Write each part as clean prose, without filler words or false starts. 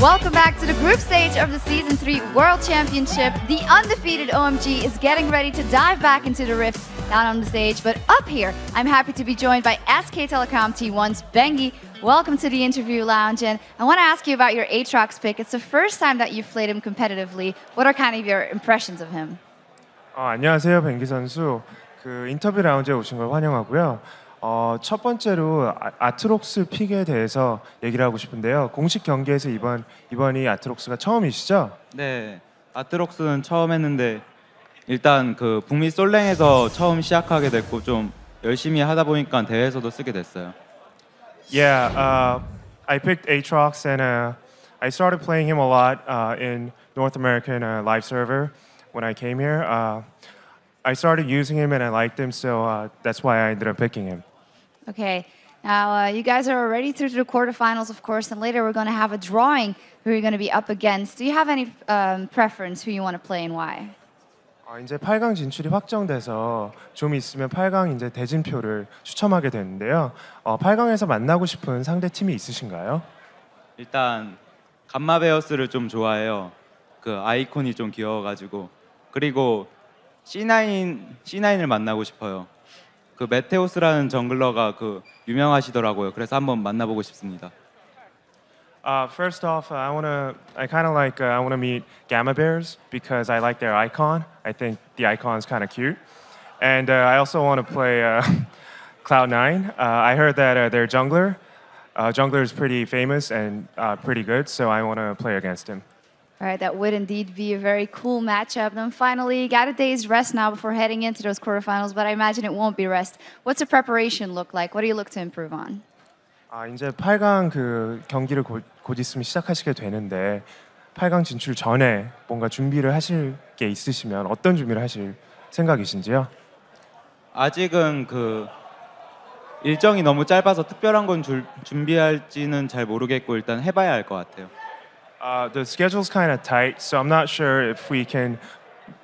Welcome back to the group stage of the Season 3 World Championship. The undefeated OMG is getting ready to dive back into the rift down on the stage. But up here, I'm happy to be joined by SK Telecom T1's Bengi. Welcome to the interview lounge. And I want to ask you about your Aatrox pick. It's the first time that you've played him competitively. What are kind of your impressions of him? 안녕하세요, 뱅기 선수. 그 인터뷰 라운지에 오신 걸 환영하고요. 첫 번째로 아트록스 픽에 대해서 얘기를 하고 싶은데요. 공식 경기에서 이번이 아트록스가 처음이시죠? 네, 아트록스는 처음 했는데 일단 그 북미 솔랭에서 처음 시작하게 됐고 좀 열심히 하다 보니까 대회에서도 쓰게 됐어요. Yeah, I picked Aatrox and I started playing him a lot in North American live server when I came here. I started using him and I liked him, so that's why I ended up picking him. Okay, now you guys are already through to the quarterfinals, of course, and later we're going to have a drawing who you're going to be up against. Do you have any preference who you want to play and why? 이제 8강 진출이 확정돼서 좀 있으면 8강 이제 대진표를 추첨하게 되는데요. 8강에서 만나고 싶은 상대 팀이 있으신가요? 일단 감마베어스를 좀 좋아해요. 그 아이콘이 좀 귀여워가지고 그리고 C9을 만나고 싶어요. 그 메테오스라는 정글러가 그 유명하시더라고요. 그래서 한번 만나보고 싶습니다. First off, I want to meet Gamma Bears because I like their icon. I think the icon is kind of cute, and I also want to play Cloud9. I heard that their jungler is pretty famous and pretty good, so I want to play against him. All right, that would indeed be a very cool matchup. Then finally, got a day's rest now before heading into those quarterfinals, but I imagine it won't be rest. What's the preparation look like? What do you look to improve on? 이제 8강 그 경기를 곧 있으면 시작하시게 되는데 8강 진출 전에 뭔가 준비를 하실 게 있으시면 어떤 준비를 하실 생각이신지요? 아직은 그 일정이 너무 짧아서 특별한 건 준비할지는 잘 모르겠고 일단 해봐야 할 것 같아요. The schedule's kind of tight, so I'm not sure if we can,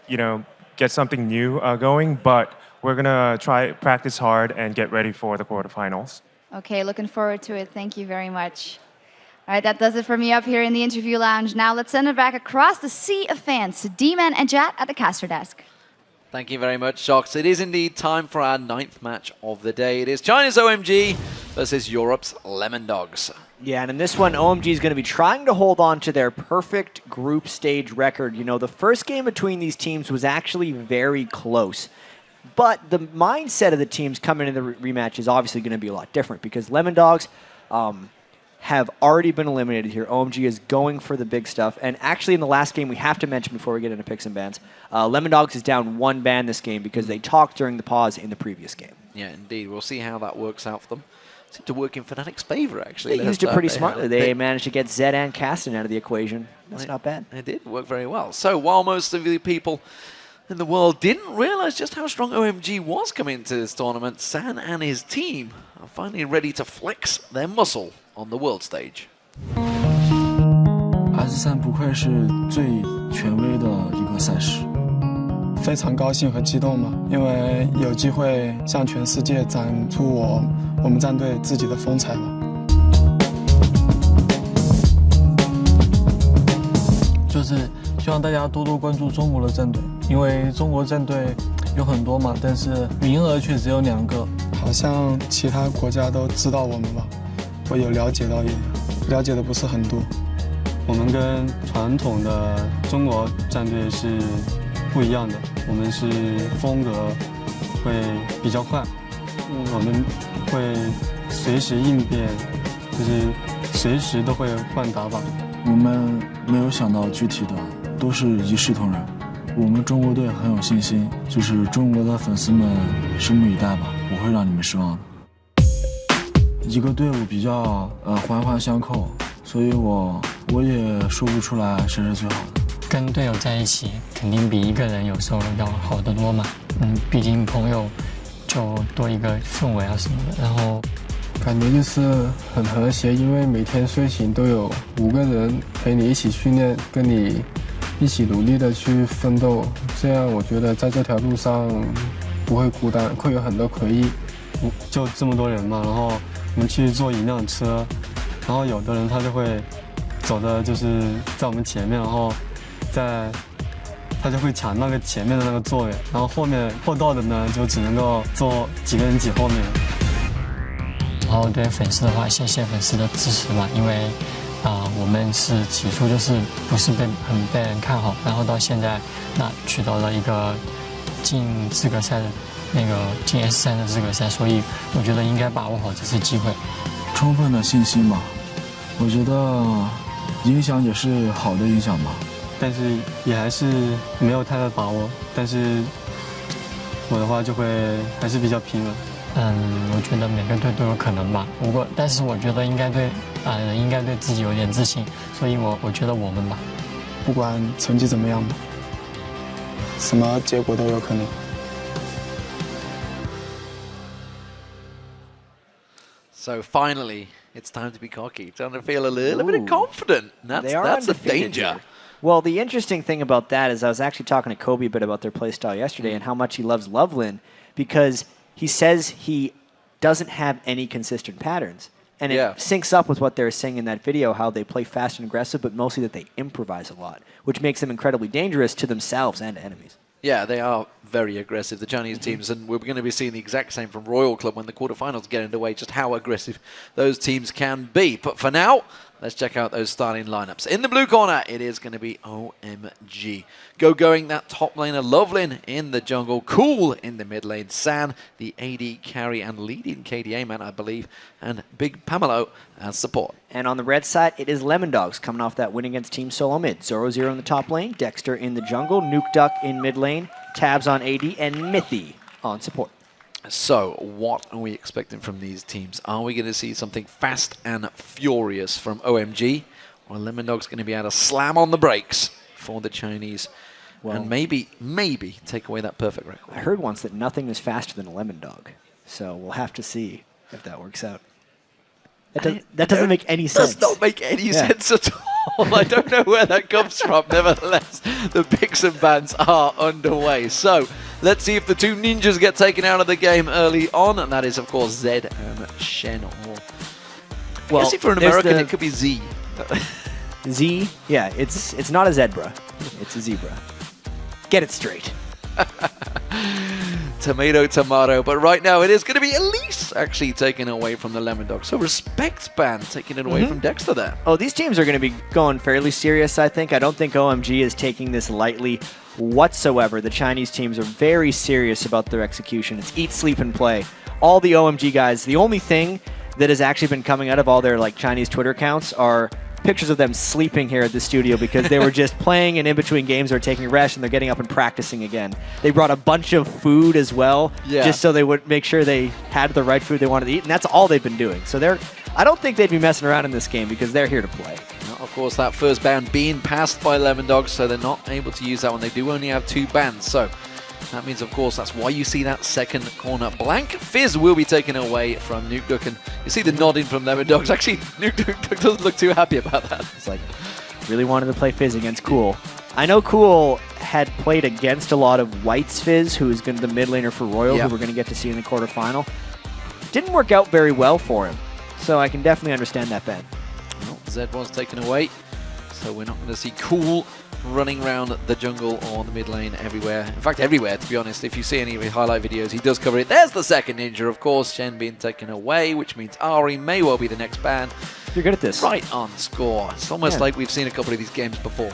get something new going. But we're gonna try practice hard and get ready for the quarterfinals. Okay, looking forward to it. Thank you very much. All right, that does it for me up here in the interview lounge. Now let's send it back across the sea of fans to D-Man and Jat at the caster desk. Thank you very much, Shocks. It is indeed time for our 9th match of the day. It is China's OMG versus Europe's Lemondogs. Yeah, and in this one, OMG is going to be trying to hold on to their perfect group stage record. You know, the first game between these teams was actually very close. But the mindset of the teams coming into the rematch is obviously going to be a lot different because Lemondogs have already been eliminated here. OMG is going for the big stuff. And actually in the last game, we have to mention before we get into picks and bans, Lemondogs is down 1 ban this game because they talked during the pause in the previous game. Yeah, indeed. We'll see how that works out for them. Seemed to work in Fnatic's favor, actually. They used it pretty smartly. They managed to get Zed and Kasten out of the equation. That's not bad. It did work very well. So while most of the people in the world didn't realize just how strong OMG was coming into this tournament, San and his team are finally ready to flex their muscle on the world stage. R3不愧是最权威的一个赛事，非常高兴和激动嘛，因为有机会向全世界展出我们战队自己的风采嘛。就是希望大家多多关注中国的战队，因为中国战队有很多嘛，但是名额却只有2个。好像其他国家都知道我们吧，我有了解到一点，了解的不是很多。我们跟传统的中国战队是不一样的，我们是风格会比较快，我们会随时应变，就是随时都会换打法。我们没有想到具体的，都是一视同仁。我们中国队很有信心，就是中国的粉丝们拭目以待吧，不会让你们失望的。一个队伍比较环环相扣，所以我也说不出来谁是最好的。跟队友在一起，肯定比一个人有时候要好得多嘛。毕竟朋友就多一个氛围啊什么的，然后。感觉就是很和谐，因为每天睡醒都有5个人陪你一起训练，跟你一起努力的去奋斗，这样我觉得在这条路上不会孤单，会有很多回忆。就这么多人嘛，然后我们去坐一辆车，然后有的人他就会走的就是在我们前面，然后他就会抢那个前面的那个座位，然后后道的呢就只能够坐几个人挤后面。然后对粉丝的话，谢谢粉丝的支持吧，因为我们是起初就是不是很被人看好，然后到现在取得了一个进资格赛的进 S3的资格赛，所以我觉得应该把握好这次机会。充分的信心吧，我觉得影响也是好的影响吧。但是也还是没有太大把握，但是我的话就会还是比较平稳。我觉得每个队都有可能吧，但是我觉得应该对自己有点自信，所以我觉得我们吧，不管成绩怎么样吧，什么结果都有可能。So finally, it's time to be cocky. Time to feel a little bit confident. That's the danger. Here. Well, the interesting thing about that is I was actually talking to Kobe a bit about their play style yesterday and how much he loves Loveland because he says he doesn't have any consistent patterns. And it syncs up with what they were saying in that video, how they play fast and aggressive, but mostly that they improvise a lot, which makes them incredibly dangerous to themselves and to enemies. Yeah, they are very aggressive, the Chinese teams, and we're going to be seeing the exact same from Royal Club when the quarterfinals get underway, just how aggressive those teams can be. But for now, let's check out those starting lineups. In the blue corner, it is going to be OMG. Going that top laner, Lovelin in the jungle, Cool in the mid lane, San, the AD carry and leading KDA man, I believe, and Big Pamelo as support. And on the red side, it is Lemondogs coming off that win against Team Solo mid. 0-0 in the top lane, Dexter in the jungle, Nukeduck in mid lane, Tabzz on AD, and Mithy on support. So, what are we expecting from these teams? Are we going to see something fast and furious from OMG? Or are Lemondogs going to be able to slam on the brakes for the Chinese and maybe take away that perfect record? I heard once that nothing is faster than a Lemondog. So we'll have to see if that works out. That doesn't make any sense. Does not make any sense at all. I don't know where that comes from. Nevertheless, the picks and bans are underway. So, let's see if the two ninjas get taken out of the game early on. And that is, of course, Zed and Shen. Well, I guess if you're an American, it could be Z. Z? Yeah, it's not a zebra. It's a zebra. Get it straight. Tomato, tomato. But right now, it is going to be Elise actually taken away from the Lemondogs. So respect ban taking it away from Dexter there. Oh, these teams are going to be going fairly serious, I think. I don't think OMG is taking this lightly whatsoever. The Chinese teams are very serious about their execution. It's eat, sleep, and play. All the OMG guys, the only thing that has actually been coming out of all their Chinese Twitter accounts are pictures of them sleeping here at the studio because they were just playing and in between games or taking a rest and they're getting up and practicing again. They brought a bunch of food as well, just so they would make sure they had the right food they wanted to eat, and that's all they've been doing. So I don't think they'd be messing around in this game because they're here to play. Of course, that first ban being passed by Lemondogs, so they're not able to use that one. They do only have 2 bans, so that means, of course, that's why you see that second corner blank. Fizz will be taken away from Nukeduck, and you see the nodding from Lemondogs. Actually, Nukeduck doesn't look too happy about that. It's like, really wanted to play Fizz against Cool. I know Cool had played against a lot of White's Fizz, who is going to be the mid laner for Royal, who we're going to get to see in the quarterfinal. Didn't work out very well for him, so I can definitely understand that ban. Well, Zed was taken away, so we're not going to see Cool running around the jungle or the mid lane everywhere. In fact, everywhere, to be honest. If you see any of his highlight videos, he does cover it. There's the second ninja, of course. Shen being taken away, which means Ari may well be the next ban. You're good at this. Right on score. It's almost like we've seen a couple of these games before.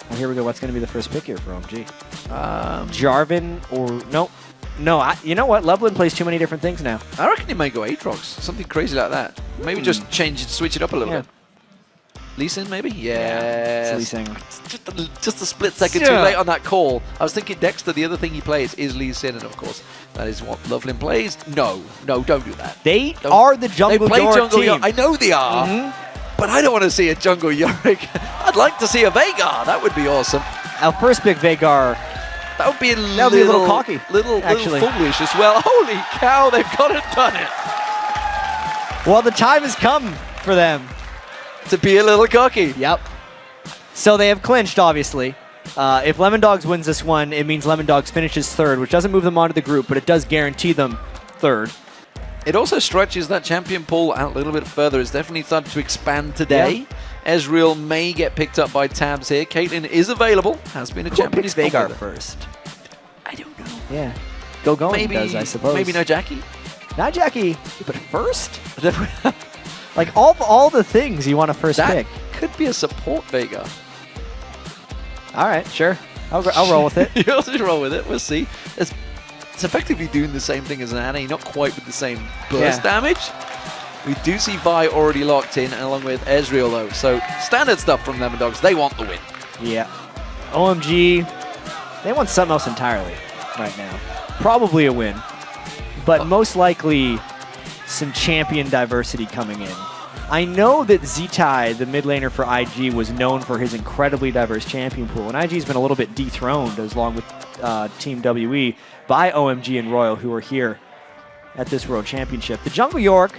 Well, here we go. What's going to be the first pick here for OMG? Jarvan or... No. No, you know what? Loveland plays too many different things now. I reckon he may go Aatrox. Something crazy like that. Maybe just switch it up a little bit. Lee Sin, maybe? Yeah. Lee Sin. Just a split second too late on that call. I was thinking Dexter, the other thing he plays is Lee Sin, and of course, that is what Loveland plays. No, don't do that. They are the jungle team. I know they are, but I don't want to see a jungle Yorick. I'd like to see a Veigar. That would be awesome. Our first pick, Veigar. That would be a little cocky. Little foolish as well. Holy cow, they've got it done it. Well, the time has come for them. To be a little cocky. Yep. So they have clinched, obviously. If Lemondogs wins this one, it means Lemondogs finishes third, which doesn't move them onto the group, but it does guarantee them third. It also stretches that champion pool out a little bit further. It's definitely started to expand today. Ezreal may get picked up by Tabzz here. Caitlyn is available, has been a champion. Picks Veigar first? I don't know. Yeah. Go Maybe, does, I suppose. maybe no Jackie. Not Jackie, but first? Like all the things you want to first That pick. could be a support Veigar. All right, sure. I'll roll with it. You'll just roll with it. We'll see. It's effectively doing the same thing as an Annie, not quite with the same burst damage. We do see Vi already locked in, along with Ezreal though. So standard stuff from Lemondogs. They want the win. Yeah. OMG, they want something else entirely right now. Probably a win, but most likely some champion diversity coming in. I know that Zitai, the mid laner for IG, was known for his incredibly diverse champion pool, and IG's been a little bit dethroned, along with Team WE, by OMG and Royal, who are here at this World Championship. The Jungle York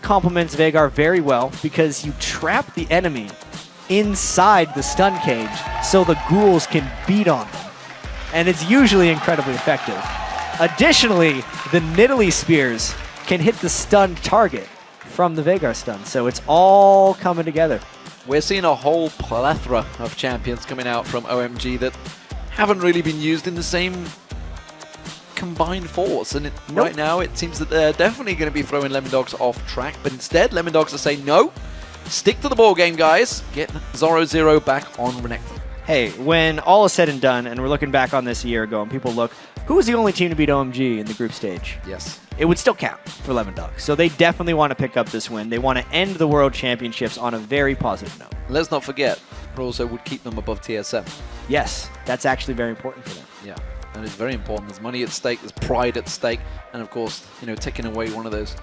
complements Veigar very well because you trap the enemy inside the stun cage so the ghouls can beat on them, and it's usually incredibly effective. Additionally, the Nidalee spears can hit the stunned target from the Veigar stun, so it's all coming together. We're seeing a whole plethora of champions coming out from OMG that haven't really been used in the same combined force, and right now it seems that they're definitely going to be throwing Lemondogs off track, but instead Lemondogs are saying no, stick to the ball game, guys, get Zoro0 back on Renekton. Hey, when all is said and done, and we're looking back on this a year ago, and people look, who was the only team to beat OMG in the group stage? Yes. It would still count for Lemondogs. So they definitely want to pick up this win. They want to end the World Championships on a very positive note. Let's not forget, it also would keep them above TSM. Yes, that's actually very important for them. Yeah, and it's very important. There's money at stake, there's pride at stake, and of course, you know, taking away one of those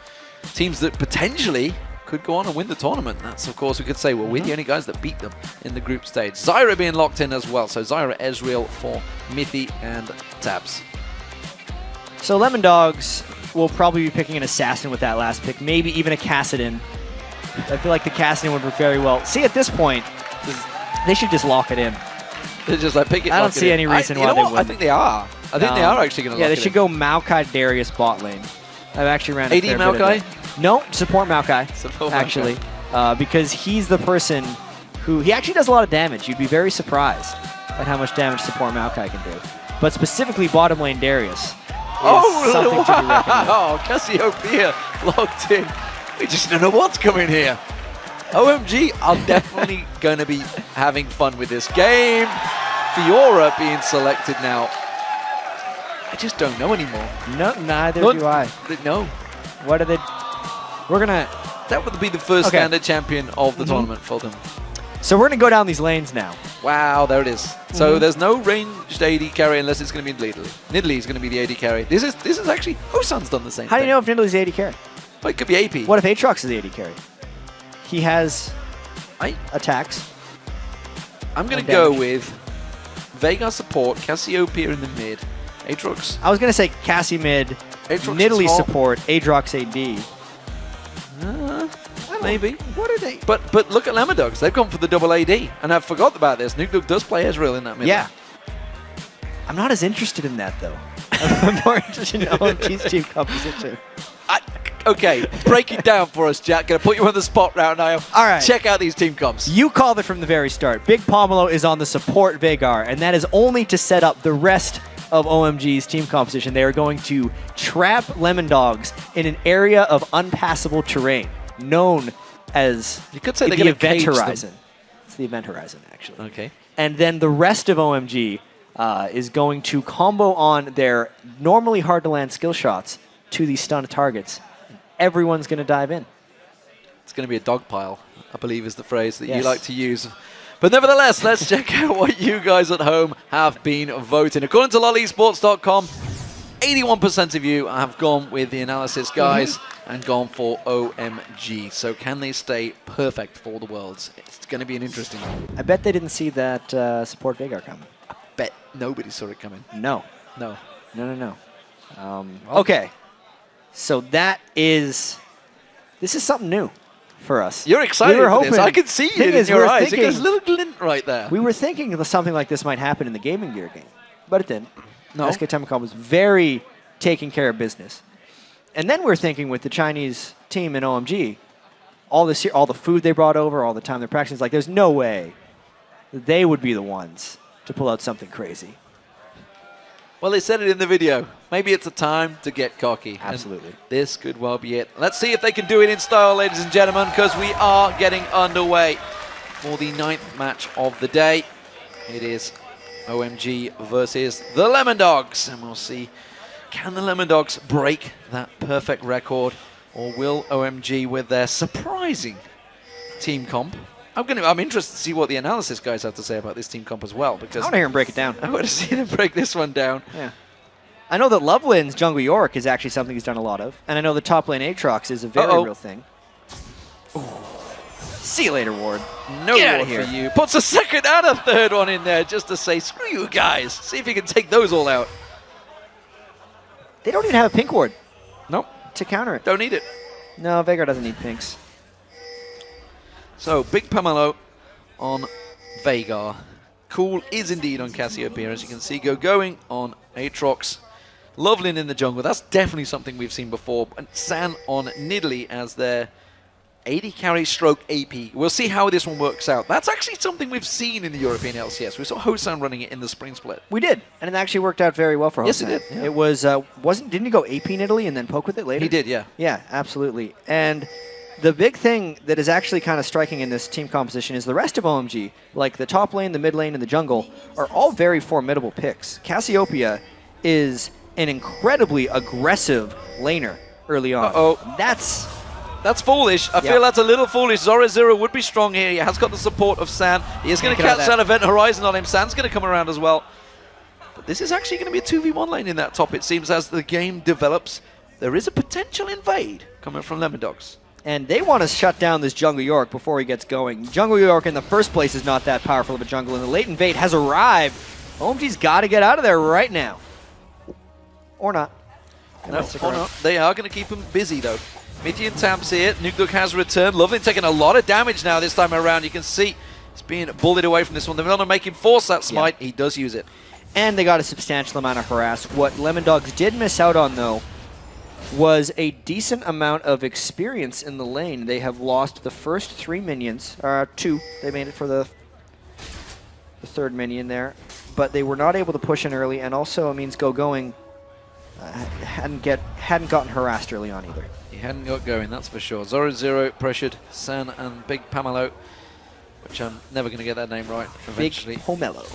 teams that potentially could go on and win the tournament. That's, of course, we could say, well, we're the only guys that beat them in the group stage. Zyra being locked in as well. So Zyra, Ezreal for Mithy and Tabzz. So Lemondogs will probably be picking an assassin with that last pick, maybe even a Kassadin. I feel like the Kassadin would work very well. See, at this point, they should just lock it in. They're just like, pick it. I don't see any reason why they wouldn't. I think they are. I think they are actually going to lock it in. Yeah, they should go Maokai Darius bot lane. I've actually ran a fair bit of Maokai? that. No, support Maokai, actually. Because he's the person who... He actually does a lot of damage. You'd be very surprised at how much damage support Maokai can do. But specifically bottom lane Darius. Something to be reckoned with. Oh, Cassiopeia locked in. We just don't know what's coming here. OMG are definitely going to be having fun with this game. Fiora being selected now. I just don't know anymore. No, neither do I. No. What are they... We're going to... That would be the first standard champion of the tournament for them. So we're going to go down these lanes now. Wow, there it is. So there's no ranged AD carry unless it's going to be Nidalee. Nidalee is going to be the AD carry. This is actually... Hosan's done the same How do thing. you know if Nidalee's the AD carry? Well, it could be AP. What if Aatrox is the AD carry? He has attacks. I'm going to go with Veigar support, Cassiopeia in the mid, Aatrox. I was going to say Cassie mid, Nidalee support, Aatrox AD. Maybe. What are they? But look at Lemondogs. They've gone for the double AD. And I forgot about this. Nukeduck does play Ezreal in that mid. Yeah. I'm not as interested in that, though. I'm more interested in OMG's team composition. Okay, break it down for us, Jack. Gonna put you on the spot right now. All right. Check out these team comps. You called it from the very start. Big Pomelo is on the support Veigar, and that is only to set up the rest of OMG's team composition. They are going to trap Lemondogs in an area of unpassable terrain, known as you could say the Event Horizon. It's the Event Horizon, actually. Okay. And then the rest of OMG is going to combo on their normally hard-to-land skill shots to these stunned targets. Everyone's going to dive in. It's going to be a dog pile, I believe is the phrase that you like to use. But nevertheless, let's check out what you guys at home have been voting. According to lolesports.com, 81% of you have gone with the analysis, guys, and gone for OMG. So can they stay perfect for the Worlds? It's going to be an interesting one. I bet they didn't see that support Veigar coming. I bet nobody saw it coming. No. No. No. Okay. So that is... This is something new for us. You're excited we were for hoping, this. I can see it in your eyes. There's a little glint right there. We were thinking that something like this might happen in the Gaming Gear game, but it didn't. No. SK Telecom was very taking care of business. And then we're thinking with the Chinese team in OMG, all the food they brought over, all the time they're practicing. It's like there's no way that they would be the ones to pull out something crazy. Well, they said it in the video. Maybe it's a time to get cocky. Absolutely. And this could well be it. Let's see if they can do it in style, ladies and gentlemen, because we are getting underway for the 9th match of the day. It is OMG versus the Lemondogs. And we'll see, can the Lemondogs break that perfect record, or will OMG, with their surprising team comp? I'm interested to see what the analysis guys have to say about this team comp as well, because I want to hear him break it down. I want to see them break this one down. Yeah. I know that Loveland's Jungle York is actually something he's done a lot of, and I know the top lane Aatrox is a very real thing. Ooh. See you later, Ward. No Get Ward out of here. for you. Puts a second and a third one in there just to say, screw you guys. See if you can take those all out. They don't even have a pink ward. Nope. To counter it. Don't need it. No, Veigar doesn't need pinks. So, big Pomelo on Veigar. Cool is indeed on Cassiopeia, as you can see. Going on Aatrox. Loveland in the jungle. That's definitely something we've seen before. And San on Nidalee as their 80 carry stroke AP. We'll see how this one works out. That's actually something we've seen in the European LCS. We saw Hosan running it in the spring split. We did, and it actually worked out very well for Hosan. Yes, it did. Yeah. It was didn't he go AP Nidalee and then poke with it later? He did, yeah. Yeah, absolutely. And the big thing that is actually kind of striking in this team composition is the rest of OMG, like the top lane, the mid lane, and the jungle, are all very formidable picks. Cassiopeia is an incredibly aggressive laner early on. Uh-oh. That's foolish. I feel that's a little foolish. Zora would be strong here. He has got the support of San. He is going to catch that event horizon on him. San's going to come around as well. But this is actually going to be a 2v1 lane in that top, it seems, as the game develops. There is a potential invade coming from Lemondogs. And they want to shut down this Jungle York before he gets going. Jungle York in the first place is not that powerful of a jungle, and the late invade has arrived. OMG's got to get out of there right now. Or not. No, or not. They are going to keep him busy, though. Mithy and Tabzz here. Nukeduck has returned. Lovely taking a lot of damage now this time around. You can see he's being bullied away from this one. They're going to make him force that smite. Yeah. He does use it. And they got a substantial amount of harass. What Lemondogs did miss out on, though, was a decent amount of experience in the lane. They have lost the first 3 minions. 2. They made it for the third minion there. But they were not able to push in early, and also it means going hadn't gotten harassed early on either. He hadn't got going, that's for sure. Zora pressured San and Big Pomelo, which I'm never going to get that name right eventually. Big Pomelo.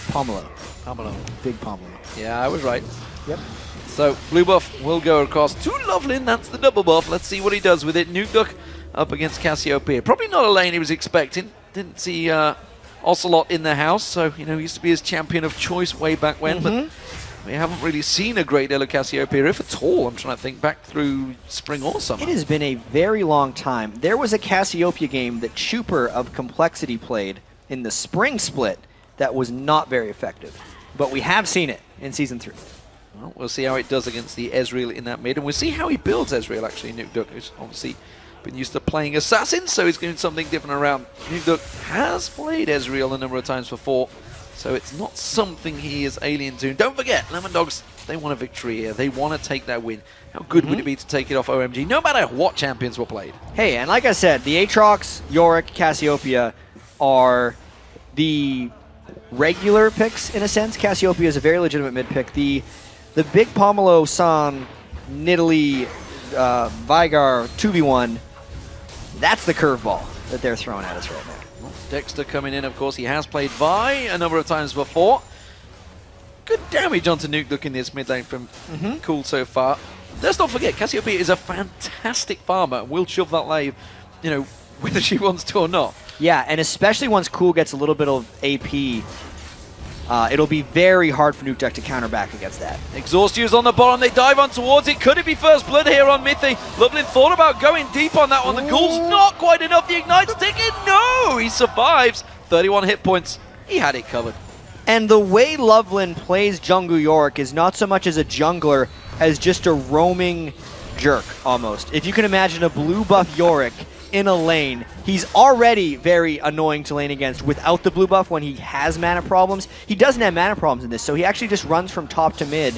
Pomelo. Big Pomelo. Yeah, I was right. Yep. So, blue buff will go across to Loveland. That's the double buff. Let's see what he does with it. Nukeduck up against Cassiopeia. Probably not a lane he was expecting. Didn't see Ocelot in the house, so, you know, he used to be his champion of choice way back when, but we haven't really seen a great deal of Cassiopeia, if at all. I'm trying to think back through spring or summer. It has been a very long time. There was a Cassiopeia game that Chuper of Complexity played in the spring split that was not very effective, but we have seen it in Season 3. Well, we'll see how it does against the Ezreal in that mid, and we'll see how he builds Ezreal, actually. Nukeduck, who's obviously been used to playing Assassins, so he's doing something different around. Nukeduck has played Ezreal a number of times before, so it's not something he is alien to. And don't forget, Lemondogs, they want a victory here. They want to take that win. How good would it be to take it off OMG, no matter what champions were played? Hey, and like I said, the Aatrox, Yorick, Cassiopeia are the regular picks, in a sense. Cassiopeia is a very legitimate mid pick. The big Pomelo, San, Nidalee, Veigar 2v1, that's the curveball that they're throwing at us right now. Dexter coming in, of course. He has played Vi a number of times before. Good damage onto Nukeduck in this mid lane from Cool so far. Let's not forget, Cassiopeia is a fantastic farmer and will shove that lane, you know, whether she wants to or not. Yeah, and especially once Cool gets a little bit of AP, it'll be very hard for Nukeduck to counter back against that. Exhaust used on the bottom. They dive on towards it. Could it be first blood here on Mithy? Loveland thought about going deep on that one. The Ghoul's not quite enough. The Ignite's taken. No! He survives. 31 hit points. He had it covered. And the way Loveland plays Jungle York is not so much as a jungler as just a roaming jerk, almost. If you can imagine a blue buff Yorick in a lane, he's already very annoying to lane against without the blue buff when he has mana problems. He doesn't have mana problems in this, so he actually just runs from top to mid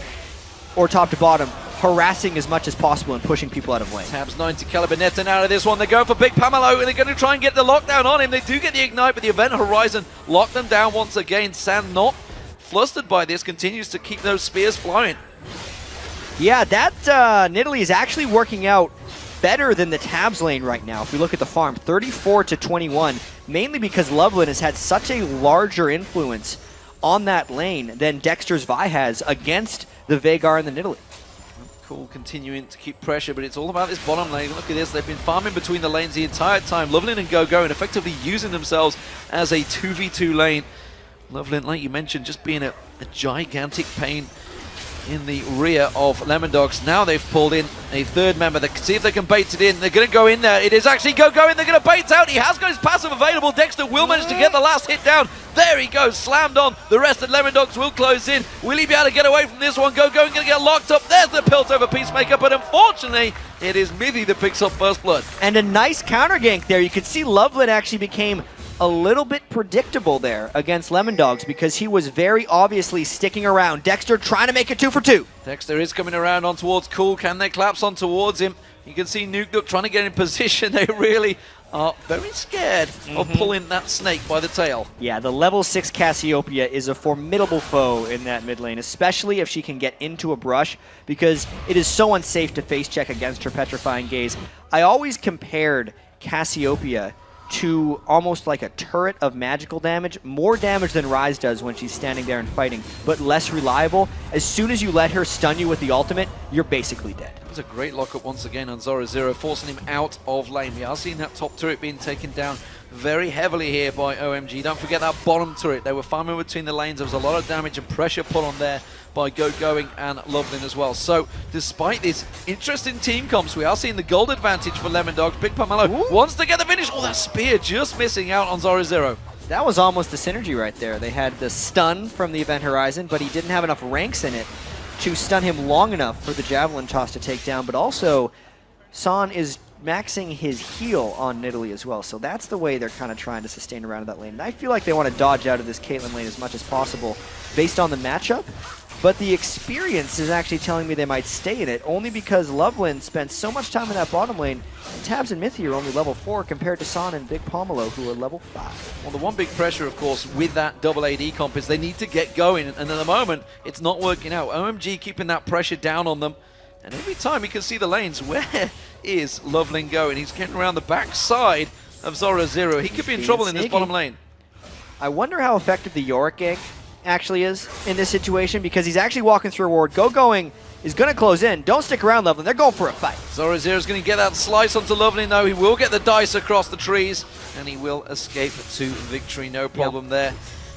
or top to bottom harassing as much as possible and pushing people out of lane. Tabzz 90 caliber netting out of this one. They're going for Big Pamelo, and they're going to try and get the lockdown on him. They do get the ignite, but the Event Horizon locked them down once again. San, not flustered by this, continues to keep those spears flying. Yeah, that Nidalee is actually working out better than the Tabzz lane right now. If we look at the farm, 34-21, mainly because Loveland has had such a larger influence on that lane than Dexter's Vi has against the Veigar and the Nidalee. Cool, continuing to keep pressure, but it's all about this bottom lane. Look at this, they've been farming between the lanes the entire time. Loveland and GoGo, and effectively using themselves as a 2v2 lane. Loveland, like you mentioned, just being a gigantic pain in the rear of Lemondogs. Now they've pulled in a third member. They can see if they can bait it in. They're going to go in there. It is actually GoGo in. They're going to bait out. He has got his passive available. Dexter will manage to get the last hit down. There he goes, slammed on. The rest of Lemondogs will close in. Will he be able to get away from this one? GoGo going to get locked up. There's the Piltover Peacemaker, but unfortunately, it is Mithy that picks up first blood. And a nice counter gank there. You could see Loveland actually became a little bit predictable there against Lemondogs because he was very obviously sticking around. Dexter trying to make it 2 for 2. Dexter is coming around on towards Cool. Can they collapse on towards him? You can see Nukeduck trying to get in position. They really are very scared of pulling that snake by the tail. Yeah, the level 6 Cassiopeia is a formidable foe in that mid lane, especially if she can get into a brush, because it is so unsafe to face check against her Petrifying Gaze. I always compared Cassiopeia to almost like a turret of magical damage. More damage than Ryze does when she's standing there and fighting, but less reliable. As soon as you let her stun you with the ultimate, you're basically dead. It was a great lockup once again on Zoro, forcing him out of lane. We are seeing that top turret being taken down very heavily here by OMG. Don't forget that bottom turret. They were farming between the lanes. There was a lot of damage and pressure put on there by GoGoing and Loveland as well. So despite this interesting team comps, we are seeing the gold advantage for Lemondogs. Big Pamelo wants to get the finish. Oh, that spear just missing out on Zoro. That was almost a synergy right there. They had the stun from the Event Horizon, but he didn't have enough ranks in it to stun him long enough for the Javelin toss to take down. But also, San is maxing his heal on Nidalee as well. So that's the way they're kind of trying to sustain around that lane. And I feel like they want to dodge out of this Caitlyn lane as much as possible based on the matchup. But the experience is actually telling me they might stay in it, only because Loveland spent so much time in that bottom lane. Tabzz and Mithy are only level 4 compared to San and Big Pomelo, who are level 5. Well, the one big pressure, of course, with that double AD comp is they need to get going, and at the moment, it's not working out. OMG keeping that pressure down on them, and every time you can see the lanes, where is Loveland going? He's getting around the back side of Zoro. He could be in trouble in this bottom lane. I wonder how effective the Yorick gank actually is in this situation, because he's actually walking through a ward. GoGoing is going to close in. Don't stick around, Loveland. They're going for a fight. Zoro is going to get that slice onto Loveland, though. He will get the dice across the trees, and he will escape to victory. No problem there.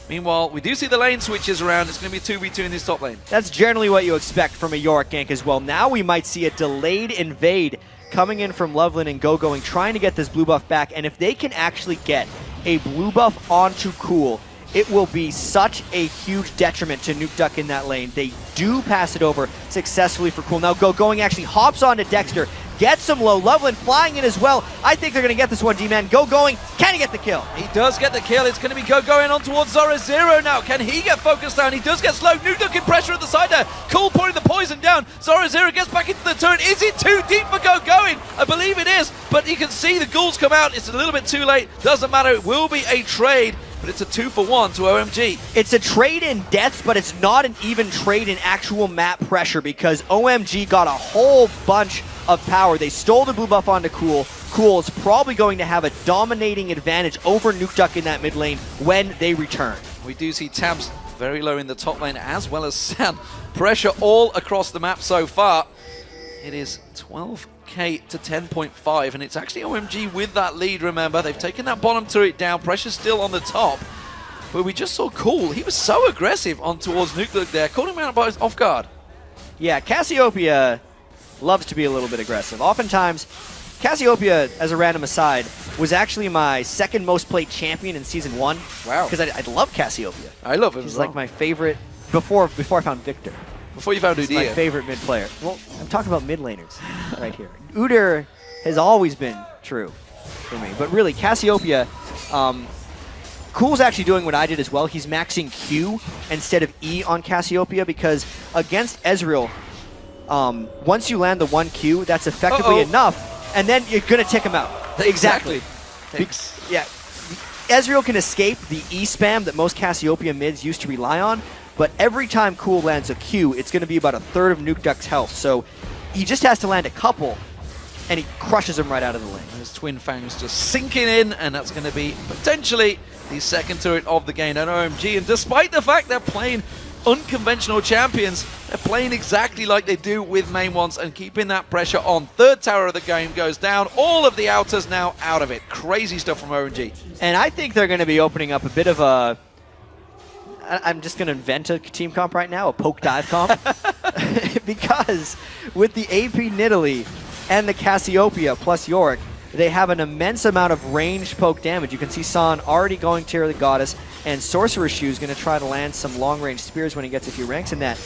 Meanwhile, we do see the lane switches around. It's going to be a 2v2 in this top lane. That's generally what you expect from a Yorick gank as well. Now we might see a delayed invade coming in from Loveland and GoGoing, trying to get this blue buff back. And if they can actually get a blue buff onto Cool, it will be such a huge detriment to Nukeduck in that lane. They do pass it over successfully for Cool. Now GoGoing actually hops onto Dexter, gets him low. Loveland flying in as well. I think they're going to get this one, D-Man. GoGoing, can he get the kill? He does get the kill. It's going to be GoGoing on towards Zoro now. Can he get focused down? He does get slowed. Nukeduck in pressure at the side there. Cool pouring the poison down. Zoro gets back into the turret. Is it too deep for GoGoing? I believe it is, but you can see the ghouls come out. It's a little bit too late. Doesn't matter. It will be a trade. But it's a 2-for-1 to OMG. It's a trade in deaths, but it's not an even trade in actual map pressure, because OMG got a whole bunch of power. They stole the blue buff onto Cool. Cool is probably going to have a dominating advantage over Nukeduck in that mid lane when they return. We do see Tabzz very low in the top lane, as well as San. Pressure all across the map so far. It is 12k to 10.5, and it's actually OMG with that lead, remember. They've taken that bottom turret down. Pressure's still on the top. But we just saw Cool. He was so aggressive on towards Nukeduck there. Caught him out by his off guard. Yeah, Cassiopeia loves to be a little bit aggressive. Oftentimes, Cassiopeia, as a random aside, was actually my second most played champion in Season 1. Wow. Because I love Cassiopeia. I love him She's as well. like my favorite before I found Victor. Before you found He's Udyr. my favorite mid player. Well, I'm talking about mid laners right here. Udyr has always been true for me. But really, Cassiopeia, Cool's actually doing what I did as well. He's maxing Q instead of E on Cassiopeia, because against Ezreal, once you land the 1Q, that's effectively enough, and then you're going to tick him out. Exactly. Yeah. Ezreal can escape the E-spam that most Cassiopeia mids used to rely on, but every time Cool lands a Q, it's going to be about a third of Nukeduck's health, so he just has to land a couple, and he crushes him right out of the lane. Those Twin Fangs just sinking in, and that's going to be potentially the second turret of the game at OMG. And despite the fact they're playing unconventional champions, they're playing exactly like they do with main ones and keeping that pressure on. Third tower of the game goes down. All of the outers now out of it. Crazy stuff from OMG. And I think they're going to be opening up a bit of a... I'm just going to invent a team comp right now, a poke dive comp. Because with the AP Nidalee and the Cassiopeia plus Yorick, they have an immense amount of ranged poke damage. You can see San already going Tear of the Goddess, and Sorcerer's Shoe is going to try to land some long-range spears when he gets a few ranks in that.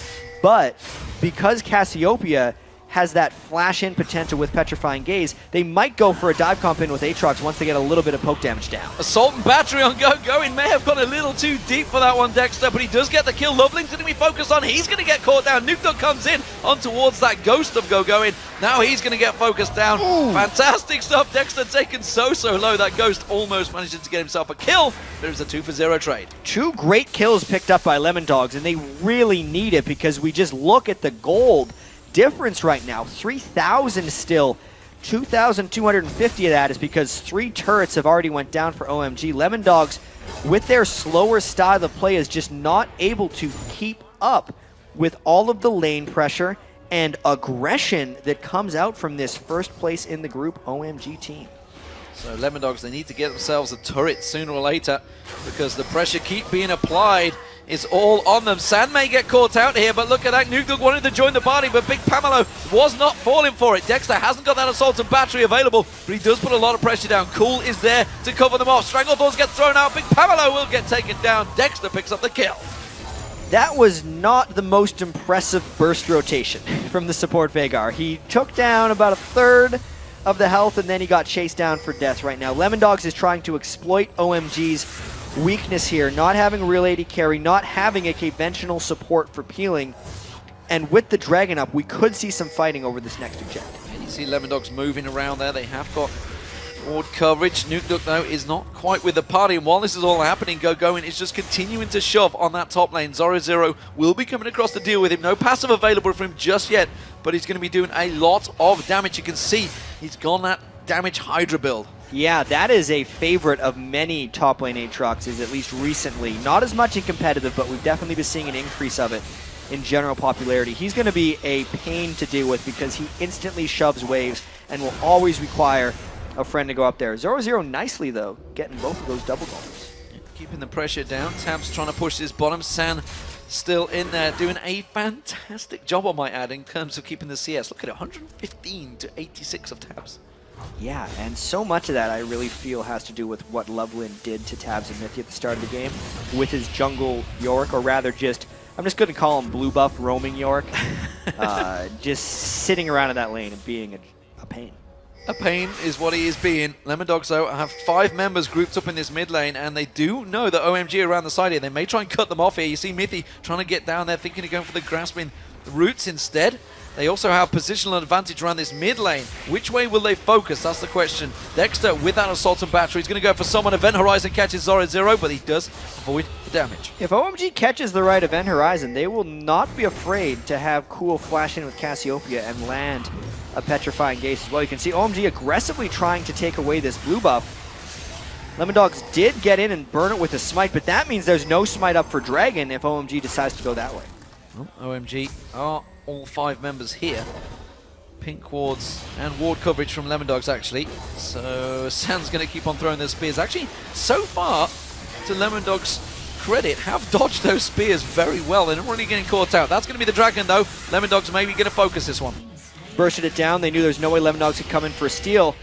But because Cassiopeia has that flash-in potential with Petrifying Gaze, they might go for a dive comp in with Aatrox once they get a little bit of poke damage down. Assault and Battery on Go-Going may have gone a little too deep for that one, Dexter, but he does get the kill. Loveling's going to be focused on. He's going to get caught down. Nukeduck comes in on towards that Ghost of Go-Going. Now he's going to get focused down. Ooh. Fantastic stuff. Dexter taken so low. That Ghost almost manages to get himself a kill. There's a 2-for-0 trade. 2 great kills picked up by Lemondogs, and they really need it because we just look at the gold difference right now. 3,000 still. 2,250 of that is because 3 turrets have already went down for OMG. Lemondogs, with their slower style of play, is just not able to keep up with all of the lane pressure and aggression that comes out from this first place in the group OMG team. So Lemondogs, they need to get themselves a turret sooner or later because the pressure keep being applied. It's all on them. San may get caught out here, but look at that. Nukeduck wanted to join the party, but Big Pamelo was not falling for it. Dexter hasn't got that Assault and Battery available, but he does put a lot of pressure down. Cool is there to cover them off. Stranglethorns get thrown out. Big Pamelo will get taken down. Dexter picks up the kill. That was not the most impressive burst rotation from the support Veigar. He took down about a third of the health, and then he got chased down for death right now. Lemondogs is trying to exploit OMG's weakness here, not having real AD carry, not having a conventional support for peeling, and with the Dragon up, we could see some fighting over this next objective. And you see Lemondogs moving around there. They have got ward coverage. Nukeduck, though, is not quite with the party, and while this is all happening, Go-Going is just continuing to shove on that top lane. Zoro will be coming across to deal with him. No passive available for him just yet, but he's going to be doing a lot of damage. You can see he's gone that damage Hydra build. Yeah, that is a favorite of many top lane Aatroxes, at least recently. Not as much in competitive, but we've definitely been seeing an increase of it in general popularity. He's going to be a pain to deal with because he instantly shoves waves and will always require a friend to go up there. Zoro nicely, though, getting both of those double goals. Keeping the pressure down. Tabzz trying to push his bottom. San still in there, doing a fantastic job, I might add, in terms of keeping the CS. Look at it, 115 to 86 of Tabzz. Yeah, and so much of that I really feel has to do with what Loveland did to Tabzz and Mythi at the start of the game with his jungle Yorick, or rather just, I'm just going to call him blue buff roaming Yorick, just sitting around in that lane and being a pain. A pain is what he is being. Lemondogs, though, have 5 members grouped up in this mid lane, and they do know that OMG are around the side here. They may try and cut them off here. You see Mythi trying to get down there, thinking of going for the grasping roots instead. They also have positional advantage around this mid lane. Which way will they focus? That's the question. Dexter, with that Assault and Battery, is going to go for someone. Event Horizon catches Zoro, but he does avoid the damage. If OMG catches the right Event Horizon, they will not be afraid to have Cool flash in with Cassiopeia and land a Petrifying Gaze as well. You can see OMG aggressively trying to take away this blue buff. Lemondogs did get in and burn it with a smite, but that means there's no smite up for Dragon if OMG decides to go that way. Well, OMG are all 5 members here. Pink wards and ward coverage from Lemondogs, actually. So San's going to keep on throwing those spears. Actually, so far, to Lemondogs' credit, have dodged those spears very well. They're not really getting caught out. That's going to be the Dragon, though. Lemondogs maybe going to focus this one. Bursted it down. They knew there's no way Lemondogs could come in for a steal.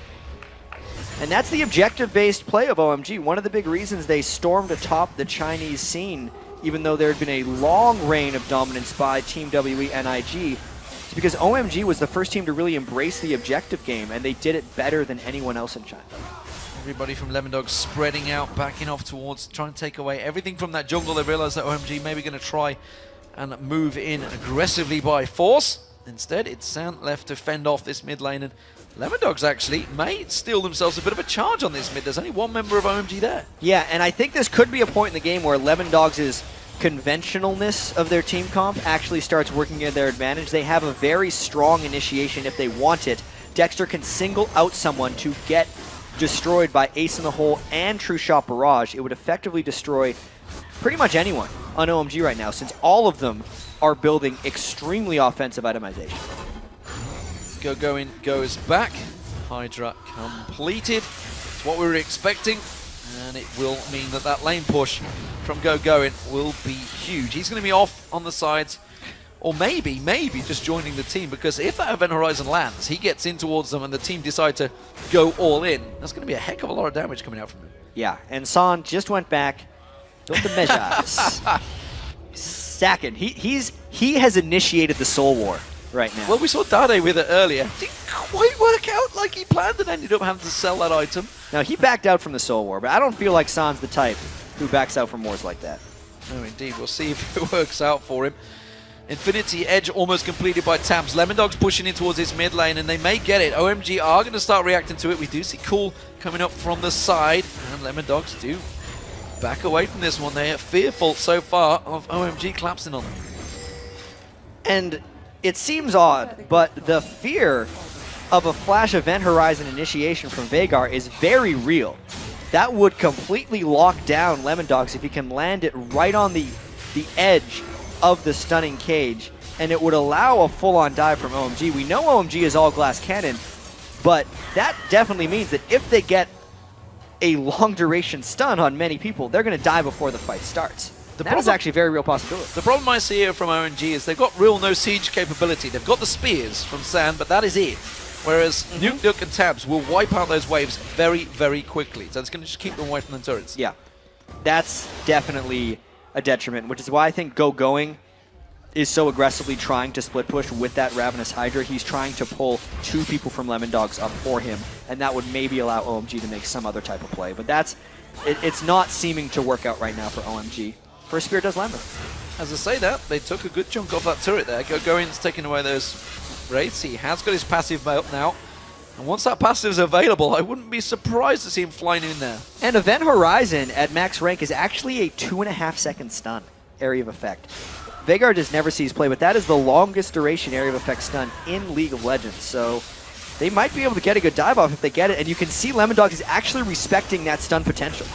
And that's the objective-based play of OMG. One of the big reasons they stormed atop the Chinese scene, even though there had been a long reign of dominance by Team WE and IG, is because OMG was the first team to really embrace the objective game, and they did it better than anyone else in China. Everybody from Lemondogs spreading out, backing off towards, trying to take away everything from that jungle. They realize that OMG may be going to try and move in aggressively by force. Instead, it's San left to fend off this mid lane, and Lemondogs actually may steal themselves a bit of a charge on this mid. There's only one member of OMG there. Yeah, and I think this could be a point in the game where Lemondogs' conventionalness of their team comp actually starts working in their advantage. They have a very strong initiation if they want it. Dexter can single out someone to get destroyed by Ace in the Hole and True Shot Barrage. It would effectively destroy pretty much anyone on OMG right now, since all of them are building extremely offensive itemization. Going goes back. Hydra completed. It's what we were expecting, and it will mean that that lane push from Going will be huge. He's going to be off on the sides, or maybe just joining the team, because if that Event Horizon lands, he gets in towards them and the team decide to go all in. That's going to be a heck of a lot of damage coming out from him. Yeah, and San just went back, built the measures. Second, he has initiated the Soul War right now. Well, we saw Dade with it earlier. Didn't quite work out like he planned and ended up having to sell that item. Now, he backed out from the Soul War, but I don't feel like San's the type who backs out from wars like that. No, indeed. We'll see if it works out for him. Infinity Edge almost completed by Tabzz. Lemondogs pushing in towards his mid lane, and they may get it. OMG are going to start reacting to it. We do see Cool coming up from the side, and Lemondogs do back away from this one. They are fearful so far of OMG collapsing on them. And it seems odd, but the fear of a Flash Event Horizon initiation from Veigar is very real. That would completely lock down Lemondogs if he can land it right on the edge of the stunning cage, and it would allow a full-on dive from OMG. We know OMG is all glass cannon, but that definitely means that if they get a long-duration stun on many people, they're going to die before the fight starts. That is actually a very real possibility. The problem I see here from OMG is they've got real no siege capability. They've got the spears from San, but that is it. Whereas Nukeduck and Tabzz will wipe out those waves very, very quickly. So it's going to just keep them away from the turrets. Yeah, that's definitely a detriment, which is why I think Going is so aggressively trying to split push with that Ravenous Hydra. He's trying to pull two people from Lemondogs up for him, and that would maybe allow OMG to make some other type of play. But it's not seeming to work out right now for OMG. First Spear does land them. As I say that, they took a good chunk off that turret there. Going's taking away those raids. He has got his passive out now. And once that passive is available, I wouldn't be surprised to see him flying in there. And Event Horizon at max rank is actually a 2.5-second stun area of effect. Veigar just never sees play, but that is the longest duration area of effect stun in League of Legends. So they might be able to get a good dive off if they get it. And you can see Lemondogs is actually respecting that stun potential.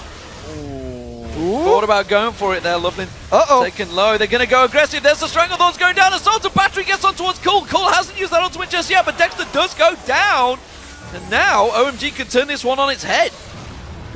Thought about going for it there, Loveland. Taken low. They're going to go aggressive. There's the Stranglethorns going down. Assault of Battery gets on towards Cool. Cool hasn't used that ultimate just yet, but Dexter does go down. And now OMG can turn this one on its head.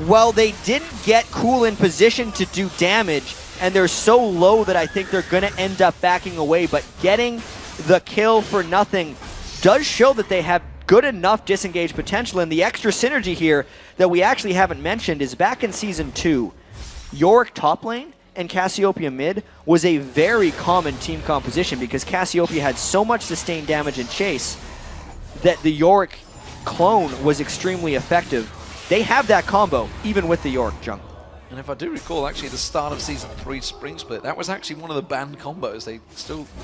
Well, they didn't get Cool in position to do damage, and they're so low that I think they're going to end up backing away. But getting the kill for nothing does show that they have good enough disengage potential. And the extra synergy here that we actually haven't mentioned is back in Season 2. Yorick top lane and Cassiopeia mid was a very common team composition because Cassiopeia had so much sustained damage in chase that the Yorick clone was extremely effective. They have that combo even with the Yorick jungle. And if I do recall, actually, the start of Season 3 Spring Split, that was actually one of the banned combos.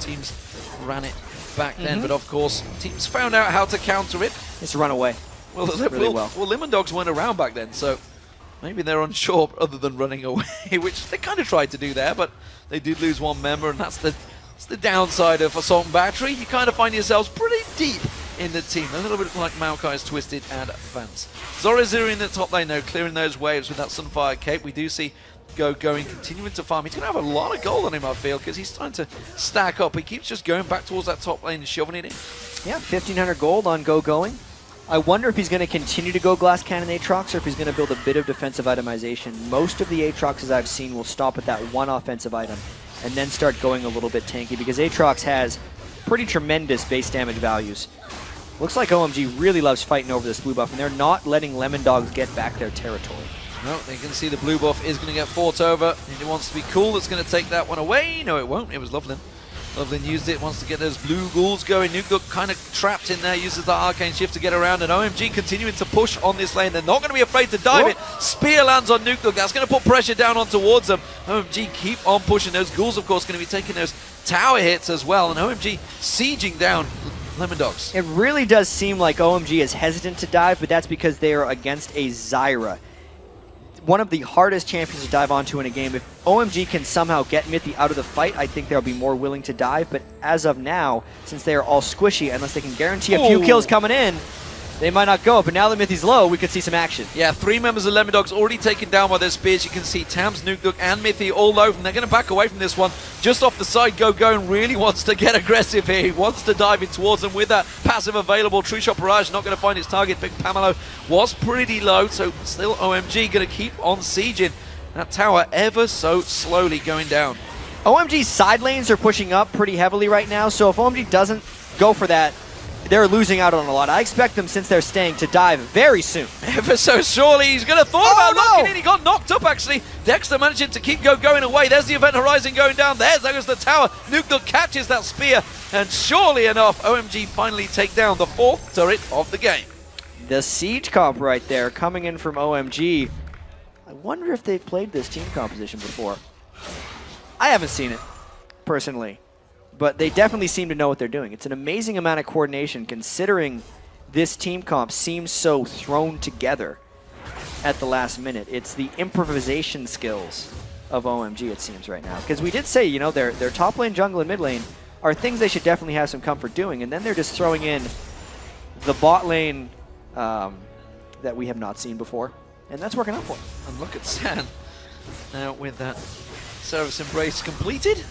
Teams ran it back then, but of course, teams found out how to counter it. It's run away. Well, Lemondogs weren't around back then, so maybe they're unsure other than running away, which they kind of tried to do there, but they did lose one member, and that's the downside of Assault and Battery. You kind of find yourselves pretty deep in the team, a little bit like Maokai's Twisted and Vance. Zoraziri in the top lane, though, clearing those waves with that Sunfire Cape. We do see Going continuing to farm. He's going to have a lot of gold on him, I feel, because he's starting to stack up. He keeps just going back towards that top lane and shoving it in. Yeah, 1,500 gold on Going. I wonder if he's going to continue to go Glass Cannon Aatrox or if he's going to build a bit of defensive itemization. Most of the Aatroxes I've seen will stop at that one offensive item and then start going a little bit tanky because Aatrox has pretty tremendous base damage values. Looks like OMG really loves fighting over this blue buff, and they're not letting Lemondogs get back their territory. No, they can see the blue buff is going to get fought over. It wants to be Cool that's going to take that one away. No, it won't. It was Loveland. Loveland used it, wants to get those blue ghouls going. Nukeduck kind of trapped in there, uses the Arcane Shift to get around, and OMG continuing to push on this lane. They're not going to be afraid to dive it. Spear lands on Nukeduck. That's going to put pressure down on towards them. OMG keep on pushing. Those ghouls, of course, going to be taking those tower hits as well, and OMG sieging down Lemondogs. It really does seem like OMG is hesitant to dive, but that's because they are against a Zyra. One of the hardest champions to dive onto in a game. If OMG can somehow get Mithy out of the fight, I think they'll be more willing to dive. But as of now, since they are all squishy, unless they can guarantee a few kills coming in, they might not go. But now that Mithy's low, we could see some action. Yeah, 3 members of Lemondogs already taken down by their spears. You can see Tabzz, Nukeduck, and Mithy all low, and they're going to back away from this one. Just off the side, Go really wants to get aggressive here. He wants to dive in towards them with that passive available. True Shot Barrage not going to find its target. Big Pamelo was pretty low, so still OMG going to keep on sieging. That tower ever so slowly going down. OMG's side lanes are pushing up pretty heavily right now, so if OMG doesn't go for that, they're losing out on a lot. I expect them, since they're staying, to dive very soon. Ever so surely, he's going to thought about knocking in. He got knocked up, actually. Dexter managing to keep going away. There's the event horizon going down. There goes the tower. Nukeduck catches that spear, and surely enough, OMG finally take down the 4th turret of the game. The siege comp right there coming in from OMG. I wonder if they've played this team composition before. I haven't seen it, personally. But they definitely seem to know what they're doing. It's an amazing amount of coordination considering this team comp seems so thrown together at the last minute. It's the improvisation skills of OMG, it seems, right now. Because we did say, you know, their top lane, jungle, and mid lane are things they should definitely have some comfort doing. And then they're just throwing in the bot lane that we have not seen before. And that's working out for them. And look at San now with that service embrace completed.